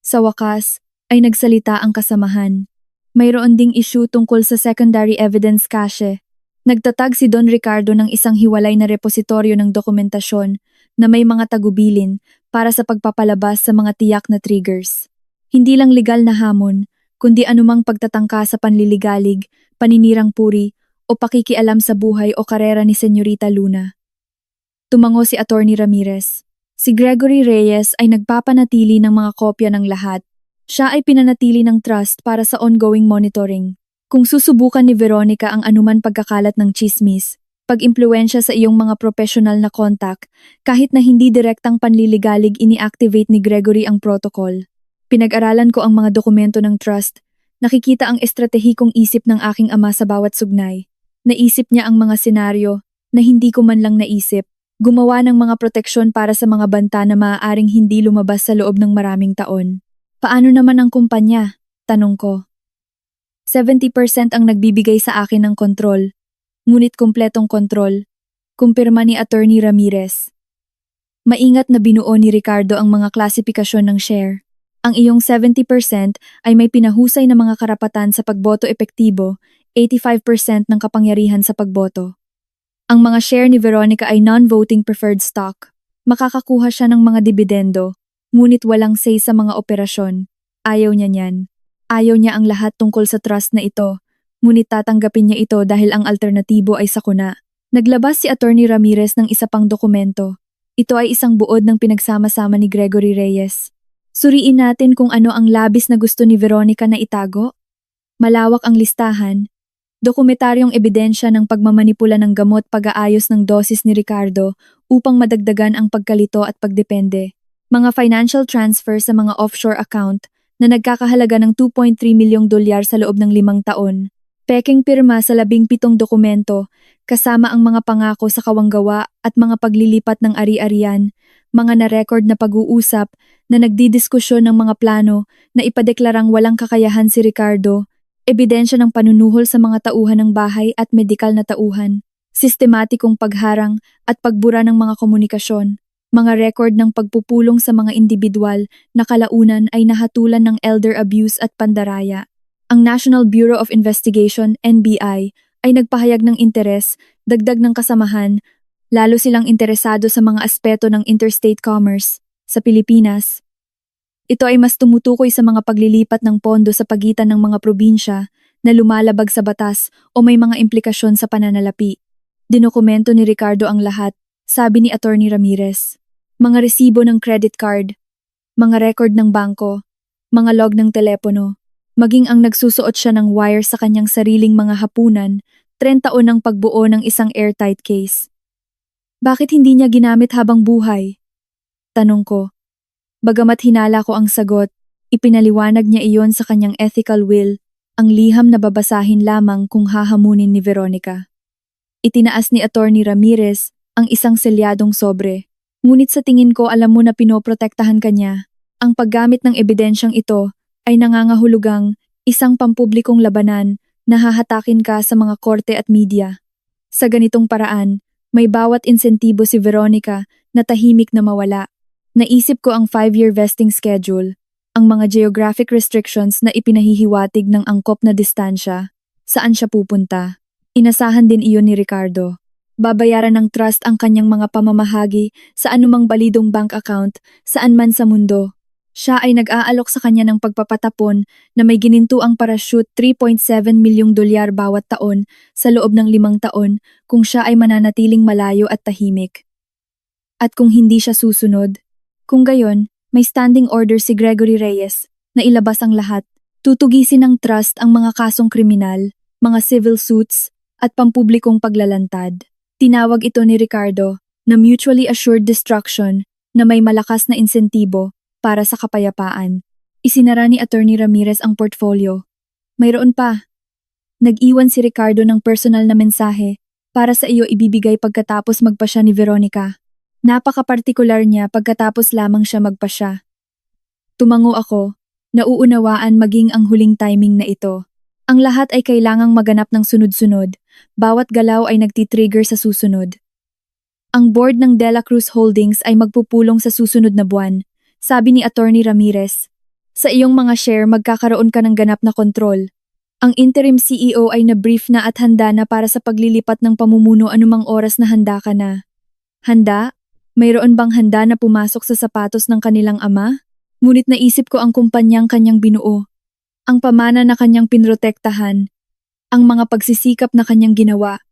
Sa wakas, ay nagsalita ang kasamahan. Mayroon ding issue tungkol sa secondary evidence cache. Nagtatag si Don Ricardo ng isang hiwalay na repositoryo ng dokumentasyon na may mga tagubilin para sa pagpapalabas sa mga tiyak na triggers. Hindi lang legal na hamon, kundi anumang pagtatangka sa panliligalig, paninirang puri, o pakikialam sa buhay o karera ni Senyorita Luna. Tumango si Attorney Ramirez. Si Gregory Reyes ay nagpapanatili ng mga kopya ng lahat. Siya ay pinanatili ng trust para sa ongoing monitoring. Kung susubukan ni Veronica ang anuman pagkakalat ng chismis, pag-impluwensya sa iyong mga professional na contact, kahit na hindi direktang panliligalig ini-activate ni Gregory ang protocol. Pinag-aralan ko ang mga dokumento ng trust, nakikita ang estratehikong isip ng aking ama sa bawat sugnay. Naisip niya ang mga senaryo na hindi ko man lang naisip. Gumawa ng mga proteksyon para sa mga banta na maaaring hindi lumabas sa loob ng maraming taon. Paano naman ang kumpanya? Tanong ko. 70% ang nagbibigay sa akin ng kontrol, ngunit kumpletong kontrol, kumpirma ni Attorney Ramirez. Maingat na binuo ni Ricardo ang mga klasifikasyon ng share. Ang iyong 70% ay may pinahusay na mga karapatan sa pagboto epektibo, 85% ng kapangyarihan sa pagboto. Ang mga share ni Veronica ay non-voting preferred stock. Makakakuha siya ng mga dibidendo, ngunit walang say sa mga operasyon. Ayaw niya niyan. Ayaw niya ang lahat tungkol sa trust na ito, ngunit tatanggapin niya ito dahil ang alternatibo ay sakuna. Naglabas si Attorney Ramirez ng isa pang dokumento. Ito ay isang buod ng pinagsama-sama ni Gregory Reyes. Suriin natin kung ano ang labis na gusto ni Veronica na itago. Malawak ang listahan. Dokumentaryong ebidensya ng pagmamanipula ng gamot pag-aayos ng dosis ni Ricardo upang madagdagan ang pagkalito at pagdepende. Mga financial transfer sa mga offshore account na nagkakahalaga ng 2.3 milyong dolyar sa loob ng 5 taon. Peking pirma sa 17 dokumento, kasama ang mga pangako sa kawanggawa at mga paglilipat ng ari-arian, mga na-record na pag-uusap na nagdidiskusyon ng mga plano na ipadeklarang walang kakayahan si Ricardo, ebidensya ng panunuhol sa mga tauhan ng bahay at medikal na tauhan, sistematikong pagharang at pagbura ng mga komunikasyon, mga record ng pagpupulong sa mga individual na kalaunan ay nahatulan ng elder abuse at pandaraya. Ang National Bureau of Investigation, NBI, ay nagpahayag ng interes, dagdag ng kasamahan, lalo silang interesado sa mga aspeto ng interstate commerce sa Pilipinas. Ito ay mas tumutukoy sa mga paglilipat ng pondo sa pagitan ng mga probinsya na lumalabag sa batas o may mga implikasyon sa pananalapi. Dinokumento ni Ricardo ang lahat, sabi ni Attorney Ramirez. Mga resibo ng credit card, mga record ng bangko, mga log ng telepono, maging ang nagsusuot siya ng wire sa kanyang sariling mga hapunan, 30 taon ng pagbuo ng isang airtight case. Bakit hindi niya ginamit habang buhay? Tanong ko. Bagamat hinala ko ang sagot, ipinaliwanag niya iyon sa kanyang ethical will, ang liham na babasahin lamang kung hahamunin ni Veronica. Itinaas ni Attorney Ramirez ang isang selyadong sobre, ngunit sa tingin ko alam mo na pinoprotektahan kanya. Ang paggamit ng ebidensyang ito ay nangangahulugang isang pampublikong labanan na hahatakin ka sa mga korte at media. Sa ganitong paraan, may bawat insentibo si Veronica na tahimik na mawala. Naisip ko ang 5-year vesting schedule, ang mga geographic restrictions na ipinahihiwatig ng angkop na distansya, saan siya pupunta. Inasahan din iyon ni Ricardo. Babayaran ng trust ang kanyang mga pamamahagi sa anumang balidong bank account saan man sa mundo. Siya ay nag-aalok sa kanya ng pagpapatapon na may ginintuang parachute 3.7 milyong dolyar bawat taon sa loob ng 5 taon kung siya ay mananatiling malayo at tahimik. At kung hindi siya susunod, kung gayon, may standing order si Gregory Reyes na ilabas ang lahat, tutugisin ng trust ang mga kasong kriminal, mga civil suits, at pampublikong paglalantad. Tinawag ito ni Ricardo na mutually assured destruction na may malakas na insentibo para sa kapayapaan. Isinara ni Attorney Ramirez ang portfolio. Mayroon pa. Nag-iwan si Ricardo ng personal na mensahe para sa iyo ibibigay pagkatapos magpasya ni Veronica. Napaka-partikular niya pagkatapos lamang siya magpasya. Tumango ako, nauunawaan maging ang huling timing na ito. Ang lahat ay kailangang maganap ng sunod-sunod, bawat galaw ay nagtitrigger sa susunod. Ang board ng De La Cruz Holdings ay magpupulong sa susunod na buwan, sabi ni Attorney Ramirez. Sa iyong mga share magkakaroon ka ng ganap na kontrol. Ang interim CEO ay na-brief na at handa na para sa paglilipat ng pamumuno anumang oras na handa ka na. Handa? Mayroon bang handa na pumasok sa sapatos ng kanilang ama? Ngunit naisip ko ang kumpanyang kanyang binuo, ang pamana na kanyang pinrotektahan, ang mga pagsisikap na kanyang ginawa,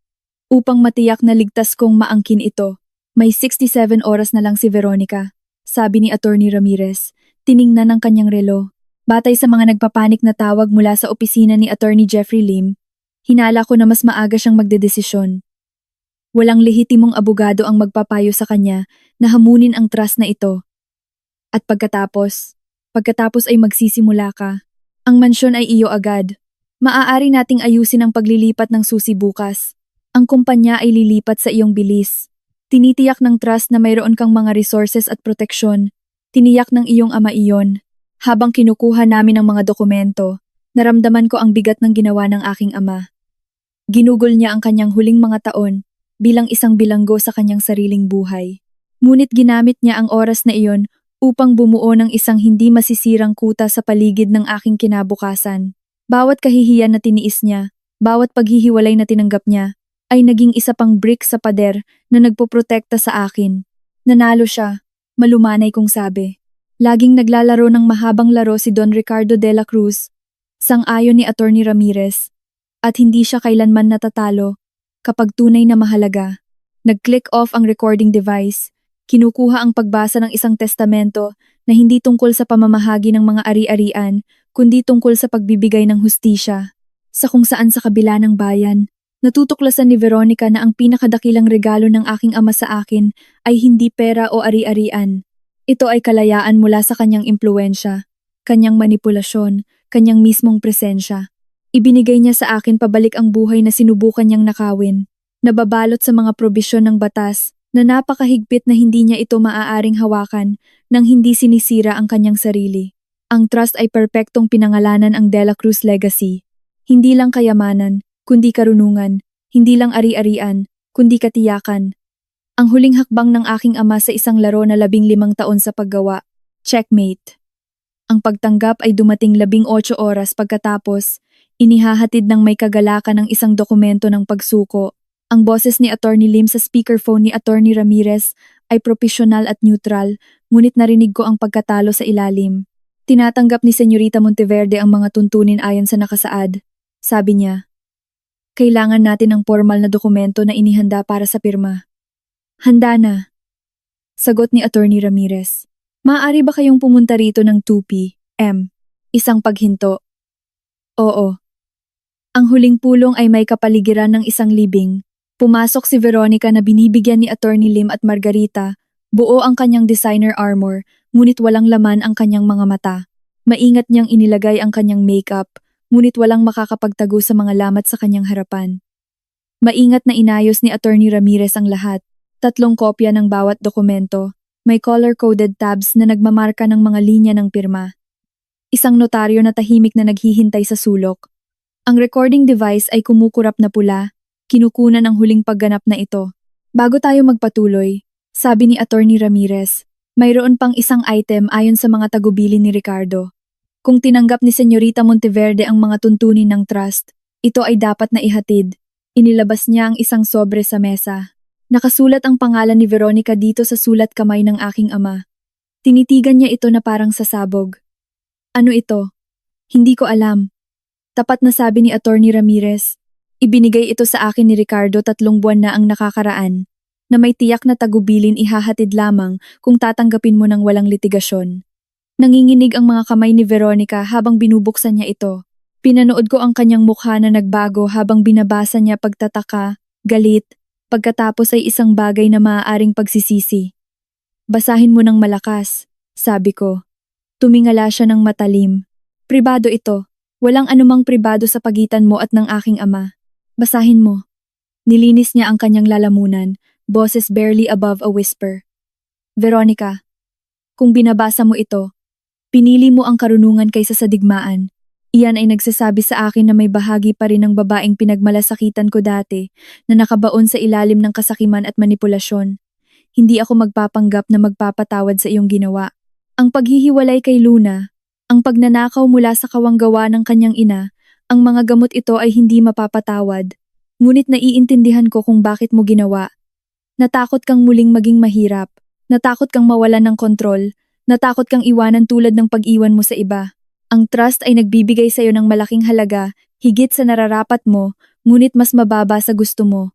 upang matiyak na ligtas kong maangkin ito. May 67 oras na lang si Veronica, sabi ni Attorney Ramirez, tiningnan ang kanyang relo. Batay sa mga nagpapanik na tawag mula sa opisina ni Attorney Jeffrey Lim, hinala ko na mas maaga siyang magdedesisyon. Walang lehitimong abogado ang magpapayo sa kanya na hamunin ang trust na ito. At pagkatapos ay magsisimula ka. Ang mansyon ay iyo agad. Maaari nating ayusin ang paglilipat ng susi bukas. Ang kumpanya ay lilipat sa iyong bilis. Tinitiyak ng trust na mayroon kang mga resources at proteksyon. Tiniyak ng iyong ama iyon. Habang kinukuha namin ang mga dokumento, naramdaman ko ang bigat ng ginawa ng aking ama. Ginugol niya ang kanyang huling mga taon bilang isang bilanggo sa kanyang sariling buhay. Ngunit ginamit niya ang oras na iyon upang bumuo ng isang hindi masisirang kuta sa paligid ng aking kinabukasan. Bawat kahihiyan na tiniis niya, bawat paghihiwalay na tinanggap niya, ay naging isa pang brick sa pader na nagpoprotekta sa akin. Nanalo siya, malumanay kong sabi. Laging naglalaro ng mahabang laro si Don Ricardo de la Cruz, sang-ayon ni Attorney Ramirez, at hindi siya kailanman natatalo kapag tunay na mahalaga. Nag-click off ang recording device, kinukuha ang pagbasa ng isang testamento na hindi tungkol sa pamamahagi ng mga ari-arian, kundi tungkol sa pagbibigay ng hustisya. Sa kung saan sa kabila ng bayan, natutuklasan ni Veronica na ang pinakadakilang regalo ng aking ama sa akin ay hindi pera o ari-arian. Ito ay kalayaan mula sa kanyang impluensya, kanyang manipulasyon, kanyang mismong presensya. Ibinigay niya sa akin pabalik ang buhay na sinubukan niyang nakawin, nababalot sa mga probisyon ng batas na napakahigpit na hindi niya ito maaaring hawakan nang hindi sinisira ang kanyang sarili. Ang trust ay perpektong pinangalanan ang De La Cruz legacy. Hindi lang kayamanan, kundi karunungan, hindi lang ari-arian, kundi katiyakan. Ang huling hakbang ng aking ama sa isang laro na 15 taon sa paggawa, checkmate. Ang pagtanggap ay dumating 18 oras pagkatapos, inihahatid ng may kagalakan ng isang dokumento ng pagsuko. Ang boses ni Attorney Lim sa speakerphone ni Attorney Ramirez ay profesional at neutral, ngunit narinig ko ang pagkatalo sa ilalim. Tinatanggap ni Senyorita Monteverde ang mga tuntunin ayon sa nakasaad. Sabi niya, kailangan natin ng formal na dokumento na inihanda para sa pirma. Handa na. Sagot ni Attorney Ramirez. Maaari ba kayong pumunta rito ng 2 p.m.? Isang paghinto. Oo. Ang huling pulong ay may kapaligiran ng isang libing. Pumasok si Veronica na binibigyan ni Attorney Lim at Margarita. Buo ang kanyang designer armor, ngunit walang laman ang kanyang mga mata. Maingat niyang inilagay ang kanyang makeup, ngunit walang makakapagtago sa mga lamat sa kanyang harapan. Maingat na inayos ni Attorney Ramirez ang lahat. 3 kopya ng bawat dokumento. May color-coded tabs na nagmamarka ng mga linya ng pirma. Isang notaryo na tahimik na naghihintay sa sulok. Ang recording device ay kumukurap na pula, kinukunan ang huling pagganap na ito. Bago tayo magpatuloy, sabi ni Attorney Ramirez, mayroon pang isang item ayon sa mga tagubilin ni Ricardo. Kung tinanggap ni Senyorita Monteverde ang mga tuntunin ng trust, ito ay dapat na ihatid. Inilabas niya ang isang sobre sa mesa. Nakasulat ang pangalan ni Veronica dito sa sulat kamay ng aking ama. Tinitigan niya ito na parang sasabog. Ano ito? Hindi ko alam. Tapat na sabi ni Attorney Ramirez. Ibinigay ito sa akin ni Ricardo 3 buwan na ang nakakaraan, na may tiyak na tagubilin ihahatid lamang kung tatanggapin mo ng walang litigasyon. Nanginginig ang mga kamay ni Veronica habang binubuksan niya ito. Pinanood ko ang kanyang mukha na nagbago habang binabasa niya pagtataka, galit, pagkatapos ay isang bagay na maaaring pagsisisi. Basahin mo ng malakas, sabi ko. Tumingala siya ng matalim. Pribado ito. Walang anumang pribado sa pagitan mo at ng aking ama. Basahin mo. Nilinis niya ang kanyang lalamunan, boses barely above a whisper. Veronica, kung binabasa mo ito, pinili mo ang karunungan kaysa sa digmaan. Iyan ay nagsasabi sa akin na may bahagi pa rin ng babaeng pinagmalasakitan ko dati na nakabaon sa ilalim ng kasakiman at manipulasyon. Hindi ako magpapanggap na magpapatawad sa iyong ginawa. Ang paghihiwalay kay Luna, ang pagnanakaw mula sa kawanggawa ng kanyang ina, ang mga gamot ito ay hindi mapapatawad. Ngunit naiintindihan ko kung bakit mo ginawa. Natakot kang muling maging mahirap. Natakot kang mawalan ng kontrol. Natakot kang iwanan tulad ng pag-iwan mo sa iba. Ang trust ay nagbibigay sa iyo ng malaking halaga, higit sa nararapat mo, ngunit mas mababa sa gusto mo.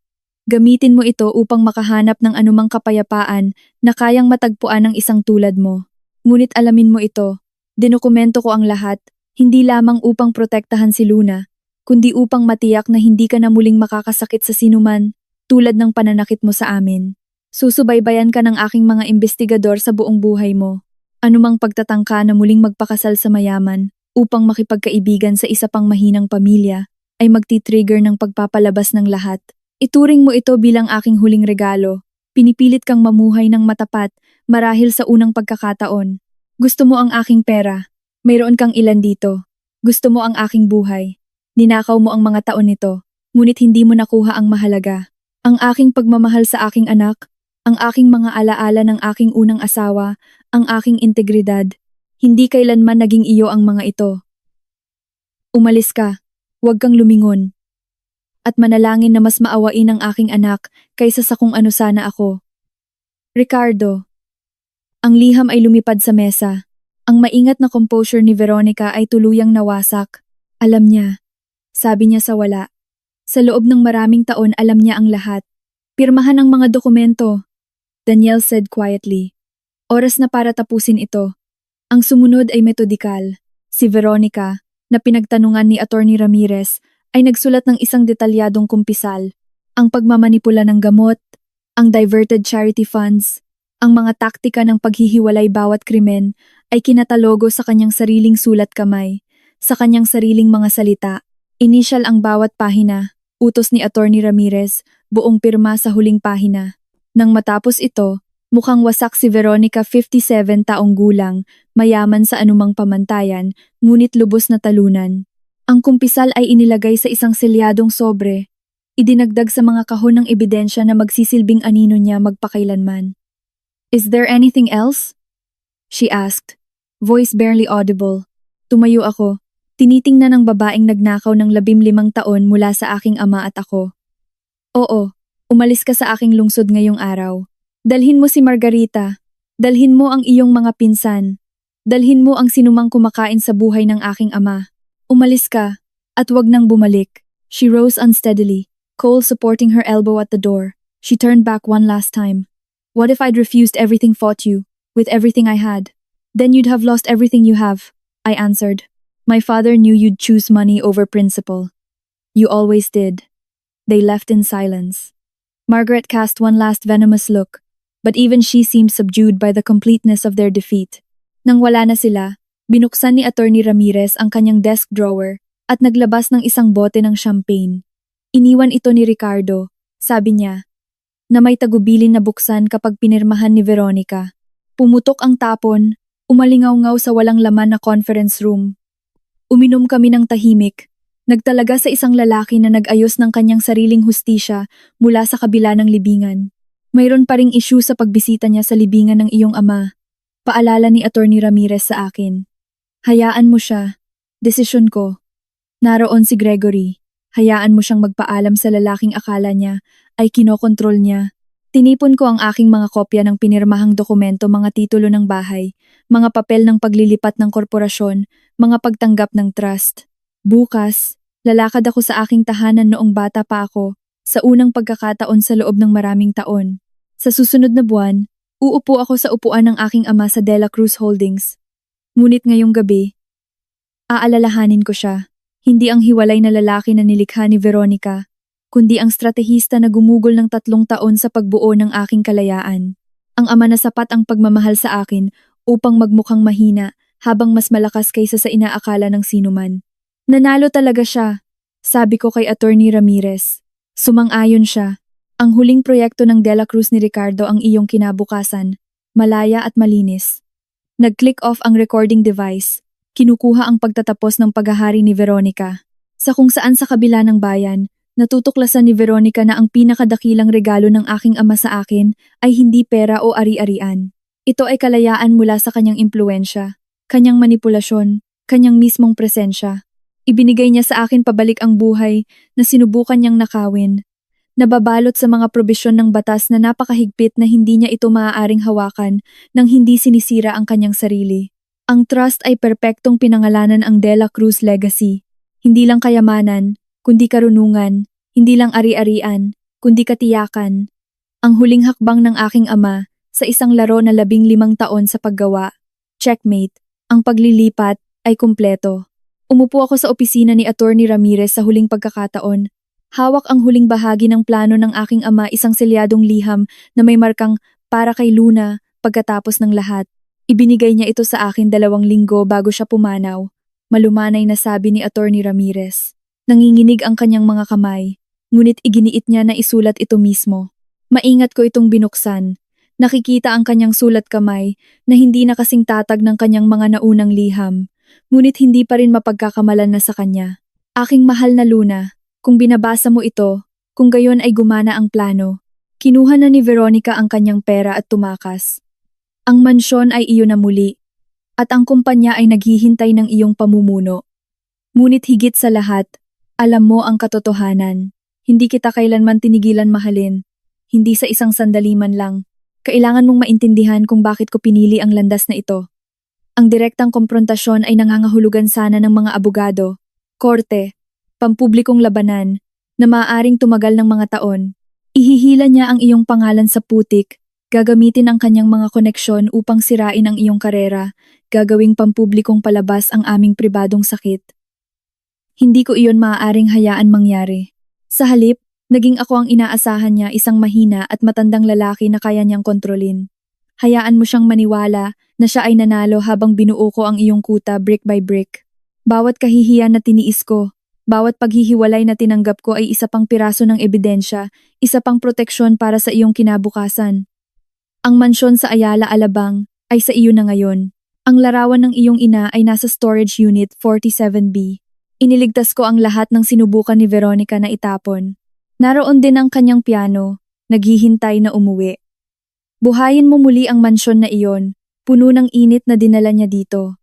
Gamitin mo ito upang makahanap ng anumang kapayapaan na kayang matagpuan ng isang tulad mo. Ngunit alamin mo ito, dinokumento ko ang lahat, hindi lamang upang protektahan si Luna, kundi upang matiyak na hindi ka na muling makakasakit sa sinuman. tulad ng pananakit mo sa amin. Susubaybayan ka ng aking mga investigador sa buong buhay mo. Anumang pagtatangka na muling magpakasal sa mayaman upang makipagkaibigan sa isa pang mahinang pamilya ay magti-trigger ng pagpapalabas ng lahat. Ituring mo ito bilang aking huling regalo. Pinipilit kang mamuhay ng matapat marahil sa unang pagkakataon. Gusto mo ang aking pera. Mayroon kang ilan dito. Gusto mo ang aking buhay. Ninakaw mo ang mga taon nito, ngunit hindi mo nakuha ang mahalaga. Ang aking pagmamahal sa aking anak, ang aking mga alaala ng aking unang asawa, ang aking integridad. Hindi kailanman naging iyo ang mga ito. Umalis ka. Huwag kang lumingon. At manalangin na mas maawain ang aking anak kaysa sa kung ano sana ako. Ricardo. Ang liham ay lumipad sa mesa. Ang maingat na composure ni Veronica ay tuluyang nawasak. Alam niya. Sabi niya sa wala. Sa loob ng maraming taon alam niya ang lahat. Pirmahan ang mga dokumento. Danielle said quietly. Oras na para tapusin ito. Ang sumunod ay metodikal. Si Veronica, na pinagtanungan ni Attorney Ramirez, ay nagsulat ng isang detalyadong kumpisal. Ang pagmamanipula ng gamot, ang diverted charity funds, ang mga taktika ng paghihiwalay bawat krimen ay kinatalogo sa kanyang sariling sulat kamay, sa kanyang sariling mga salita. Initial ang bawat pahina, utos ni Attorney Ramirez, buong pirma sa huling pahina. Nang matapos ito, mukhang wasak si Veronica 57 taong gulang, mayaman sa anumang pamantayan, ngunit lubos na talunan. Ang kumpisal ay inilagay sa isang selyadong sobre. Idinagdag sa mga kahon ng ebidensya na magsisilbing anino niya magpakailanman. Is there anything else? She asked, voice barely audible. Tumayo ako. Tinitingnan ng babaeng nagnakaw ng 15 taon mula sa aking ama at ako. Oo, umalis ka sa aking lungsod ngayong araw. Dalhin mo si Margarita. Dalhin mo ang iyong mga pinsan. Dalhin mo ang sinumang kumakain sa buhay ng aking ama. Umalis ka, at wag nang bumalik. She rose unsteadily, Cole supporting her elbow at the door. She turned back one last time. What if I'd refused everything fought you, with everything I had? Then you'd have lost everything you have, I answered. My father knew you'd choose money over principle. You always did. They left in silence. Margaret cast one last venomous look, but even she seemed subdued by the completeness of their defeat. Nang wala na sila, binuksan ni Attorney Ramirez ang kanyang desk drawer at naglabas ng isang bote ng champagne. Iniwan ito ni Ricardo, sabi niya, na may tagubilin na buksan kapag pinirmahan ni Veronica. Pumutok ang tapon, umalingaw-ngaw sa walang laman na conference room. Uminom kami ng tahimik, nagtalaga sa isang lalaki na nag-ayos ng kanyang sariling hustisya mula sa kabila ng libingan. Mayroon pa ring issue sa pagbisita niya sa libingan ng iyong ama. Paalala ni Attorney Ramirez sa akin. Hayaan mo siya. Desisyon ko. Naroon si Gregory. Hayaan mo siyang magpaalam sa lalaking akala niya ay kinokontrol niya. Tinipon ko ang aking mga kopya ng pinirmahang dokumento, mga titulo ng bahay, mga papel ng paglilipat ng korporasyon, mga pagtanggap ng trust. Bukas, lalakad ako sa aking tahanan noong bata pa ako, sa unang pagkakataon sa loob ng maraming taon. Sa susunod na buwan, uupo ako sa upuan ng aking ama sa Dela Cruz Holdings. Ngunit ngayong gabi, aalalahanin ko siya. Hindi ang hiwalay na lalaki na nilikha ni Veronica, kundi ang stratehista na gumugol ng 3 taon sa pagbuo ng aking kalayaan. Ang ama na sapat ang pagmamahal sa akin upang magmukhang mahina habang mas malakas kaysa sa inaakala ng sinuman. Nanalo talaga siya, sabi ko kay Attorney Ramirez. Sumang-ayon siya. Ang huling proyekto ng Dela Cruz ni Ricardo ang iyong kinabukasan, malaya at malinis. Nag-click off ang recording device. Kinukuha ang pagtatapos ng paghahari ni Veronica. Sa kung saan sa kabila ng bayan, natutuklasan ni Veronica na ang pinakadakilang regalo ng aking ama sa akin ay hindi pera o ari-arian. Ito ay kalayaan mula sa kanyang impluensya, kanyang manipulasyon, kanyang mismong presensya. Ibinigay niya sa akin pabalik ang buhay na sinubukan niyang nakawin. Nababalot sa mga probisyon ng batas na napakahigpit na hindi niya ito maaaring hawakan nang hindi sinisira ang kanyang sarili. Ang trust ay perpektong pinangalanan ang Dela Cruz legacy. Hindi lang kayamanan, kundi karunungan, hindi lang ari-arian, kundi katiyakan. Ang huling hakbang ng aking ama sa isang laro na 15 taon sa paggawa. Checkmate, ang paglilipat ay kumpleto. Umupo ako sa opisina ni Attorney Ramirez sa huling pagkakataon. Hawak ang huling bahagi ng plano ng aking ama, isang selyadong liham na may markang para kay Luna. Pagkatapos ng lahat, ibinigay niya ito sa akin 2 linggo bago siya pumanaw. Malumanay na sabi ni Attorney Ramirez. Nanginginig ang kanyang mga kamay, ngunit iginiit niya na isulat ito mismo. Maingat ko itong binuksan. Nakikita ang kanyang sulat kamay na hindi na kasing tatag ng kanyang mga naunang liham, ngunit hindi pa rin mapagkakamalan na sa kanya. Aking mahal na Luna, kung binabasa mo ito, kung gayon ay gumana ang plano. Kinuha na ni Veronica ang kanyang pera at tumakas. Ang mansyon ay iyo na muli, at ang kumpanya ay naghihintay ng iyong pamumuno. Ngunit higit sa lahat, alam mo ang katotohanan. Hindi kita kailanman tinigilan mahalin. Hindi sa isang sandali man lang. Kailangan mong maintindihan kung bakit ko pinili ang landas na ito. Ang direktang komprontasyon ay nangangahulugan sana ng mga abogado, korte, pampublikong labanan, na maaaring tumagal ng mga taon. Ihihila niya ang iyong pangalan sa putik, gagamitin ang kanyang mga koneksyon upang sirain ang iyong karera, gagawing pampublikong palabas ang aming pribadong sakit. Hindi ko iyon maaaring hayaan mangyari. Sa halip, naging ako ang inaasahan niya, isang mahina at matandang lalaki na kaya niyang kontrolin. Hayaan mo siyang maniwala na siya ay nanalo habang binuo ko ang iyong kuta brick by brick. Bawat kahihiyan na tiniis ko, bawat paghihiwalay na tinanggap ko ay isa pang piraso ng ebidensya, isa pang proteksyon para sa iyong kinabukasan. Ang mansyon sa Ayala Alabang ay sa iyo na ngayon. Ang larawan ng iyong ina ay nasa storage unit 47B. Iniligtas ko ang lahat ng sinubukan ni Veronica na itapon. Naroon din ang kanyang piano, naghihintay na umuwi. Buhayin mo muli ang mansyon na iyon, puno ng init na dinala niya dito.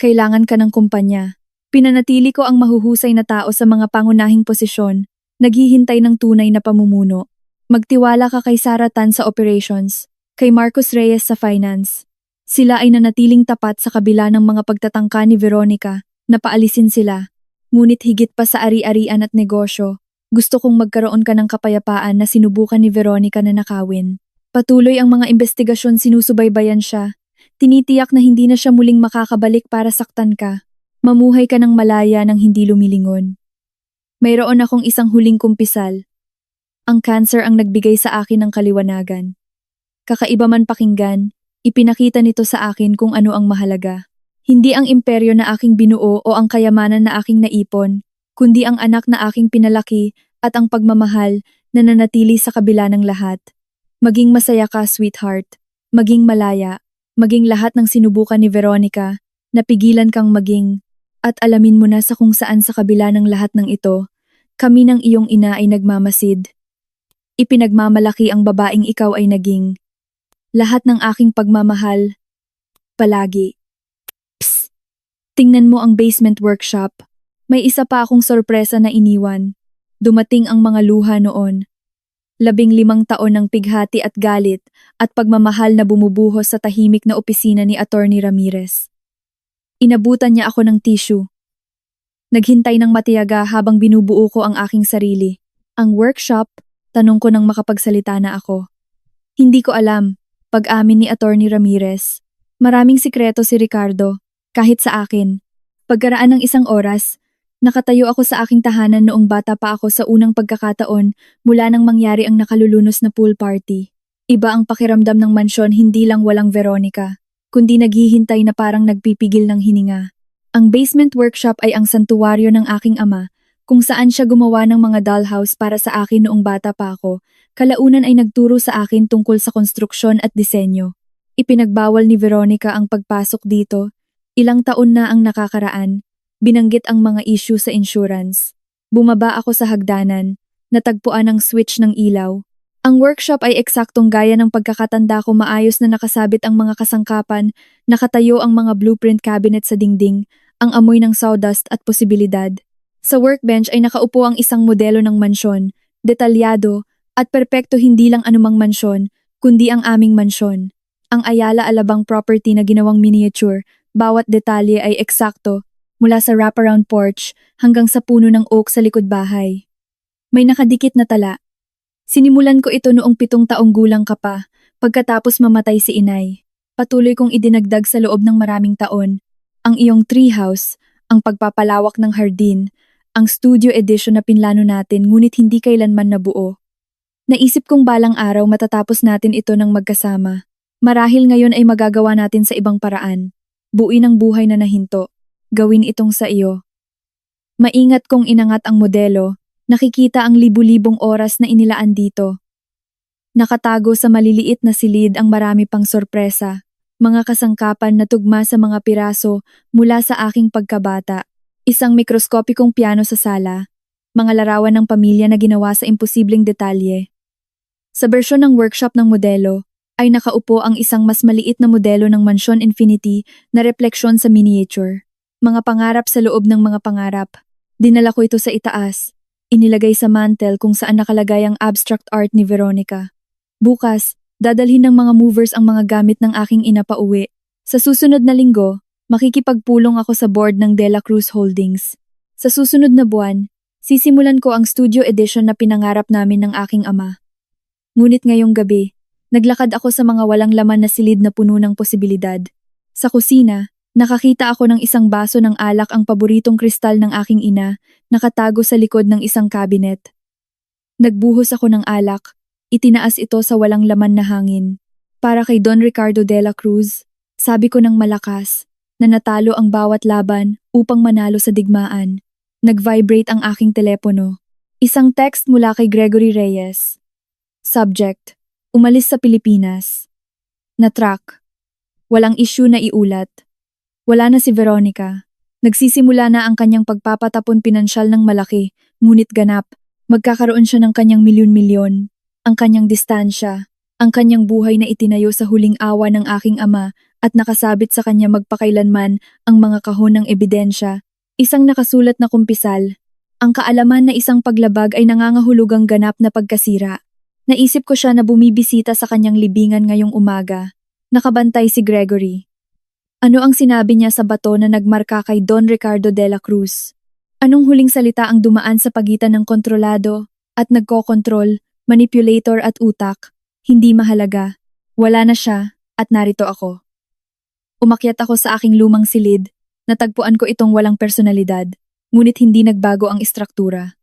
Kailangan ka ng kumpanya. Pinanatili ko ang mahuhusay na tao sa mga pangunahing posisyon, naghihintay ng tunay na pamumuno. Magtiwala ka kay Sara Tan sa operations, kay Marcos Reyes sa finance. Sila ay nanatiling tapat sa kabila ng mga pagtatangka ni Veronica na paalisin sila. Ngunit higit pa sa ari-arian at negosyo, gusto kong magkaroon ka ng kapayapaan na sinubukan ni Veronica na nakawin. Patuloy ang mga investigasyon, sinusubaybayan siya. Tinitiyak na hindi na siya muling makakabalik para saktan ka. Mamuhay ka ng malaya nang hindi lumilingon. Mayroon akong isang huling kumpisal. Ang cancer ang nagbigay sa akin ng kaliwanagan. Kakaiba man pakinggan, ipinakita nito sa akin kung ano ang mahalaga. Hindi ang imperyo na aking binuo o ang kayamanan na aking naipon, kundi ang anak na aking pinalaki at ang pagmamahal na nanatili sa kabila ng lahat. Maging masaya ka, sweetheart. Maging malaya. Maging lahat ng sinubukan ni Veronica, napigilan kang maging. At alamin mo na sa kung saan sa kabila ng lahat ng ito, kami ng iyong ina ay nagmamasid. Ipinagmamalaki ang babaeng ikaw ay naging. Lahat ng aking pagmamahal. Palagi. Psst! Tingnan mo ang basement workshop. May isa pa akong sorpresa na iniwan. Dumating ang mga luha noon. 15 taon ng pighati at galit at pagmamahal na bumubuhos sa tahimik na opisina ni Attorney Ramirez. Inabutan niya ako ng tissue. Naghintay ng matiyaga habang binubuo ko ang aking sarili. Ang workshop, tanong ko nang makapagsalita na ako. Hindi ko alam, pag-amin ni Attorney Ramirez. Maraming sikreto si Ricardo, kahit sa akin. Pagkaraan ng 1 oras, nakatayo ako sa aking tahanan noong bata pa ako sa unang pagkakataon mula nang mangyari ang nakalulunos na pool party. Iba ang pakiramdam ng mansyon, hindi lang walang Veronica, kundi naghihintay na parang nagpipigil ng hininga. Ang basement workshop ay ang santuwaryo ng aking ama, kung saan siya gumawa ng mga dollhouse para sa akin noong bata pa ako. Kalaunan ay nagturo sa akin tungkol sa konstruksyon at disenyo. Ipinagbawal ni Veronica ang pagpasok dito. Ilang taon na ang nakakaraan. Binanggit ang mga issue sa insurance. Bumaba ako sa hagdanan. Natagpuan ang switch ng ilaw. Ang workshop ay eksaktong gaya ng pagkakatanda ko, maayos na nakasabit ang mga kasangkapan, nakatayo ang mga blueprint cabinet sa dingding, ang amoy ng sawdust at posibilidad. Sa workbench ay nakaupo ang isang modelo ng mansyon, detalyado at perpekto, hindi lang anumang mansyon, kundi ang aming mansyon. Ang Ayala Alabang property na ginawang miniature, bawat detalye ay eksakto, mula sa wraparound porch hanggang sa puno ng oak sa likod bahay. May nakadikit na tala. Sinimulan ko ito noong 7 taong gulang ka pa, pagkatapos mamatay si inay. Patuloy kong idinagdag sa loob ng maraming taon. Ang iyong treehouse, ang pagpapalawak ng hardin, Ang studio edition na pinlano natin ngunit hindi kailanman nabuo. Naisip kong balang araw matatapos natin ito ng magkasama. Marahil ngayon ay magagawa natin sa ibang paraan. Buuin ang buhay na nahinto. Gawin itong sa iyo. Maingat kong inangat ang modelo, nakikita ang libu-libong oras na inilaan dito. Nakatago sa maliliit na silid ang marami pang sorpresa, mga kasangkapan na tugma sa mga piraso mula sa aking pagkabata. Isang mikroskopikong piano sa sala, mga larawan ng pamilya na ginawa sa imposibleng detalye. Sa bersyon ng workshop ng modelo, ay nakaupo ang isang mas maliit na modelo ng Mansion Infinity na refleksyon sa miniature. Mga pangarap sa loob ng mga pangarap. Dinala ko ito sa itaas. Inilagay sa mantel kung saan nakalagay ang abstract art ni Veronica. Bukas, dadalhin ng mga movers ang mga gamit ng aking ina pauwi. Sa susunod na linggo, makikipagpulong ako sa board ng De La Cruz Holdings. Sa susunod na buwan, sisimulan ko ang studio edition na pinangarap namin ng aking ama. Ngunit ngayong gabi, naglakad ako sa mga walang laman na silid na puno ng posibilidad. Sa kusina, nakakita ako ng isang baso ng alak, ang paboritong kristal ng aking ina, nakatago sa likod ng isang cabinet. Nagbuhos ako ng alak, itinaas ito sa walang laman na hangin. Para kay Don Ricardo de la Cruz, sabi ko ng malakas, na natalo ang bawat laban upang manalo sa digmaan. Nag-vibrate ang aking telepono. Isang text mula kay Gregory Reyes. Subject: umalis sa Pilipinas. Na-track. Walang issue na iulat. Wala na si Veronica. Nagsisimula na ang kanyang pagpapatapon pinansyal ng malaki, ngunit ganap. Magkakaroon siya ng kanyang milyon-milyon. Ang kanyang distansya, ang kanyang buhay na itinayo sa huling awa ng aking ama at nakasabit sa kanya magpakailanman ang mga kahon ng ebidensya. Isang nakasulat na kumpisal. Ang kaalaman na isang paglabag ay nangangahulugang ganap na pagkasira. Naisip ko siya na bumibisita sa kanyang libingan ngayong umaga. Nakabantay si Gregory. Ano ang sinabi niya sa bato na nagmarka kay Don Ricardo de la Cruz? Anong huling salita ang dumaan sa pagitan ng kontrolado at nagkokontrol, manipulator at utak? Hindi mahalaga. Wala na siya at narito ako. Umakyat ako sa aking lumang silid. Natagpuan ko itong walang personalidad, ngunit hindi nagbago ang istruktura.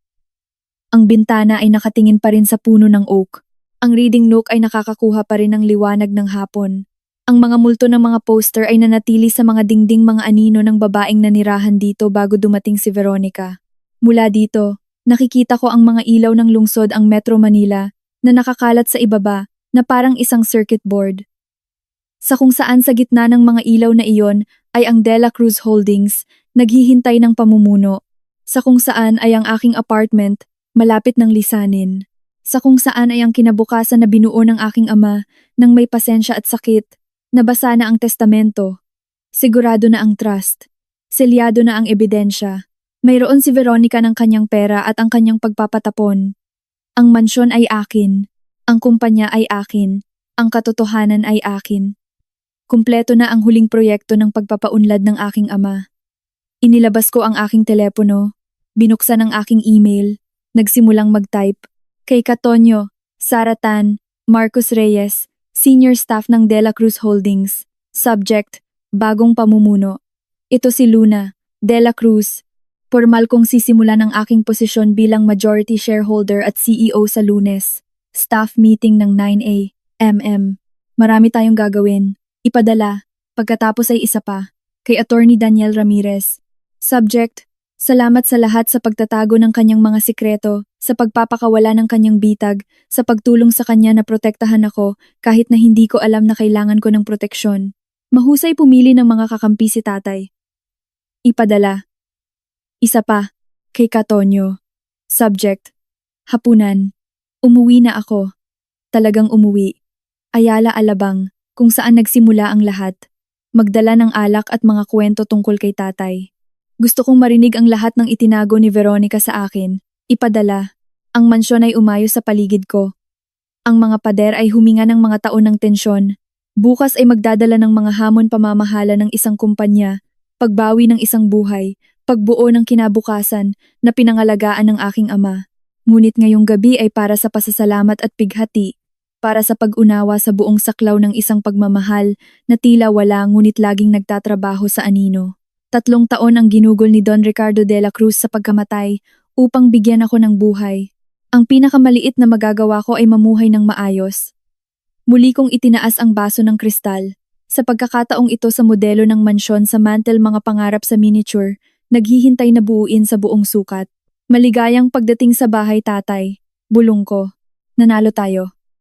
Ang bintana ay nakatingin pa rin sa puno ng oak. Ang reading nook ay nakakakuha pa rin ng liwanag ng hapon. Ang mga multo ng mga poster ay nanatili sa mga dingding mga anino ng babaeng nanirahan dito bago dumating si Veronica. Mula dito, nakikita ko ang mga ilaw ng lungsod, ang Metro Manila, na nakakalat sa ibaba na parang isang circuit board. Sa kung saan sa gitna ng mga ilaw na iyon ay ang De La Cruz Holdings, naghihintay ng pamumuno. Sa kung saan ay ang aking apartment, malapit ng lisanin. Sa kung saan ay ang kinabukasan na binuo ng aking ama nang may pasensya at sakit. Nabasa na ang testamento. Sigurado na ang trust. Selyado na ang ebidensya. Mayroon si Veronica ng kanyang pera at ang kanyang pagpapatapon. Ang mansyon ay akin. Ang kumpanya ay akin. Ang katotohanan ay akin. Kumpleto na ang huling proyekto ng pagpapaunlad ng aking ama. Inilabas ko ang aking telepono. Binuksan ang aking email. Nagsimulang mag-type. Kay Katonyo, Saratan, Marcos Reyes, Senior Staff ng De La Cruz Holdings. Subject: bagong pamumuno. Ito si Luna, De La Cruz. Formal kong sisimulan ang aking posisyon bilang majority shareholder at CEO sa Lunes. Staff meeting ng 9 a.m. Marami tayong gagawin. Ipadala. Pagkatapos ay isa pa. Kay Attorney Daniel Ramirez. Subject: salamat sa lahat sa pagtatago ng kanyang mga sikreto, sa pagpapakawala ng kanyang bitag, sa pagtulong sa kanya na protektahan ako kahit na hindi ko alam na kailangan ko ng proteksyon. Mahusay pumili ng mga kakampi si tatay. Ipadala. Isa pa. Kay Katonyo. Subject: hapunan. Umuwi na ako. Talagang umuwi. Ayala Alabang, kung saan nagsimula ang lahat. Magdala ng alak at mga kwento tungkol kay tatay. Gusto kong marinig ang lahat ng itinago ni Veronica sa akin. Ipadala. Ang mansyon ay umayos sa paligid ko. Ang mga pader ay huminga ng mga taon ng tensyon. Bukas ay magdadala ng mga hamon pamamahala ng isang kumpanya, pagbawi ng isang buhay, pagbuo ng kinabukasan na pinangalagaan ng aking ama. Ngunit ngayong gabi ay para sa pasasalamat at pighati, para sa pag-unawa sa buong saklaw ng isang pagmamahal na tila wala ngunit laging nagtatrabaho sa anino. 3 taon ang ginugol ni Don Ricardo de la Cruz sa pagkamatay upang bigyan ako ng buhay. Ang pinakamaliit na magagawa ko ay mamuhay ng maayos. Muli kong itinaas ang baso ng kristal. Sa pagkakataong ito sa modelo ng mansyon sa mantel mga pangarap sa miniature, naghihintay na buuin sa buong sukat. Maligayang pagdating sa bahay tatay. Bulong ko. Nanalo tayo.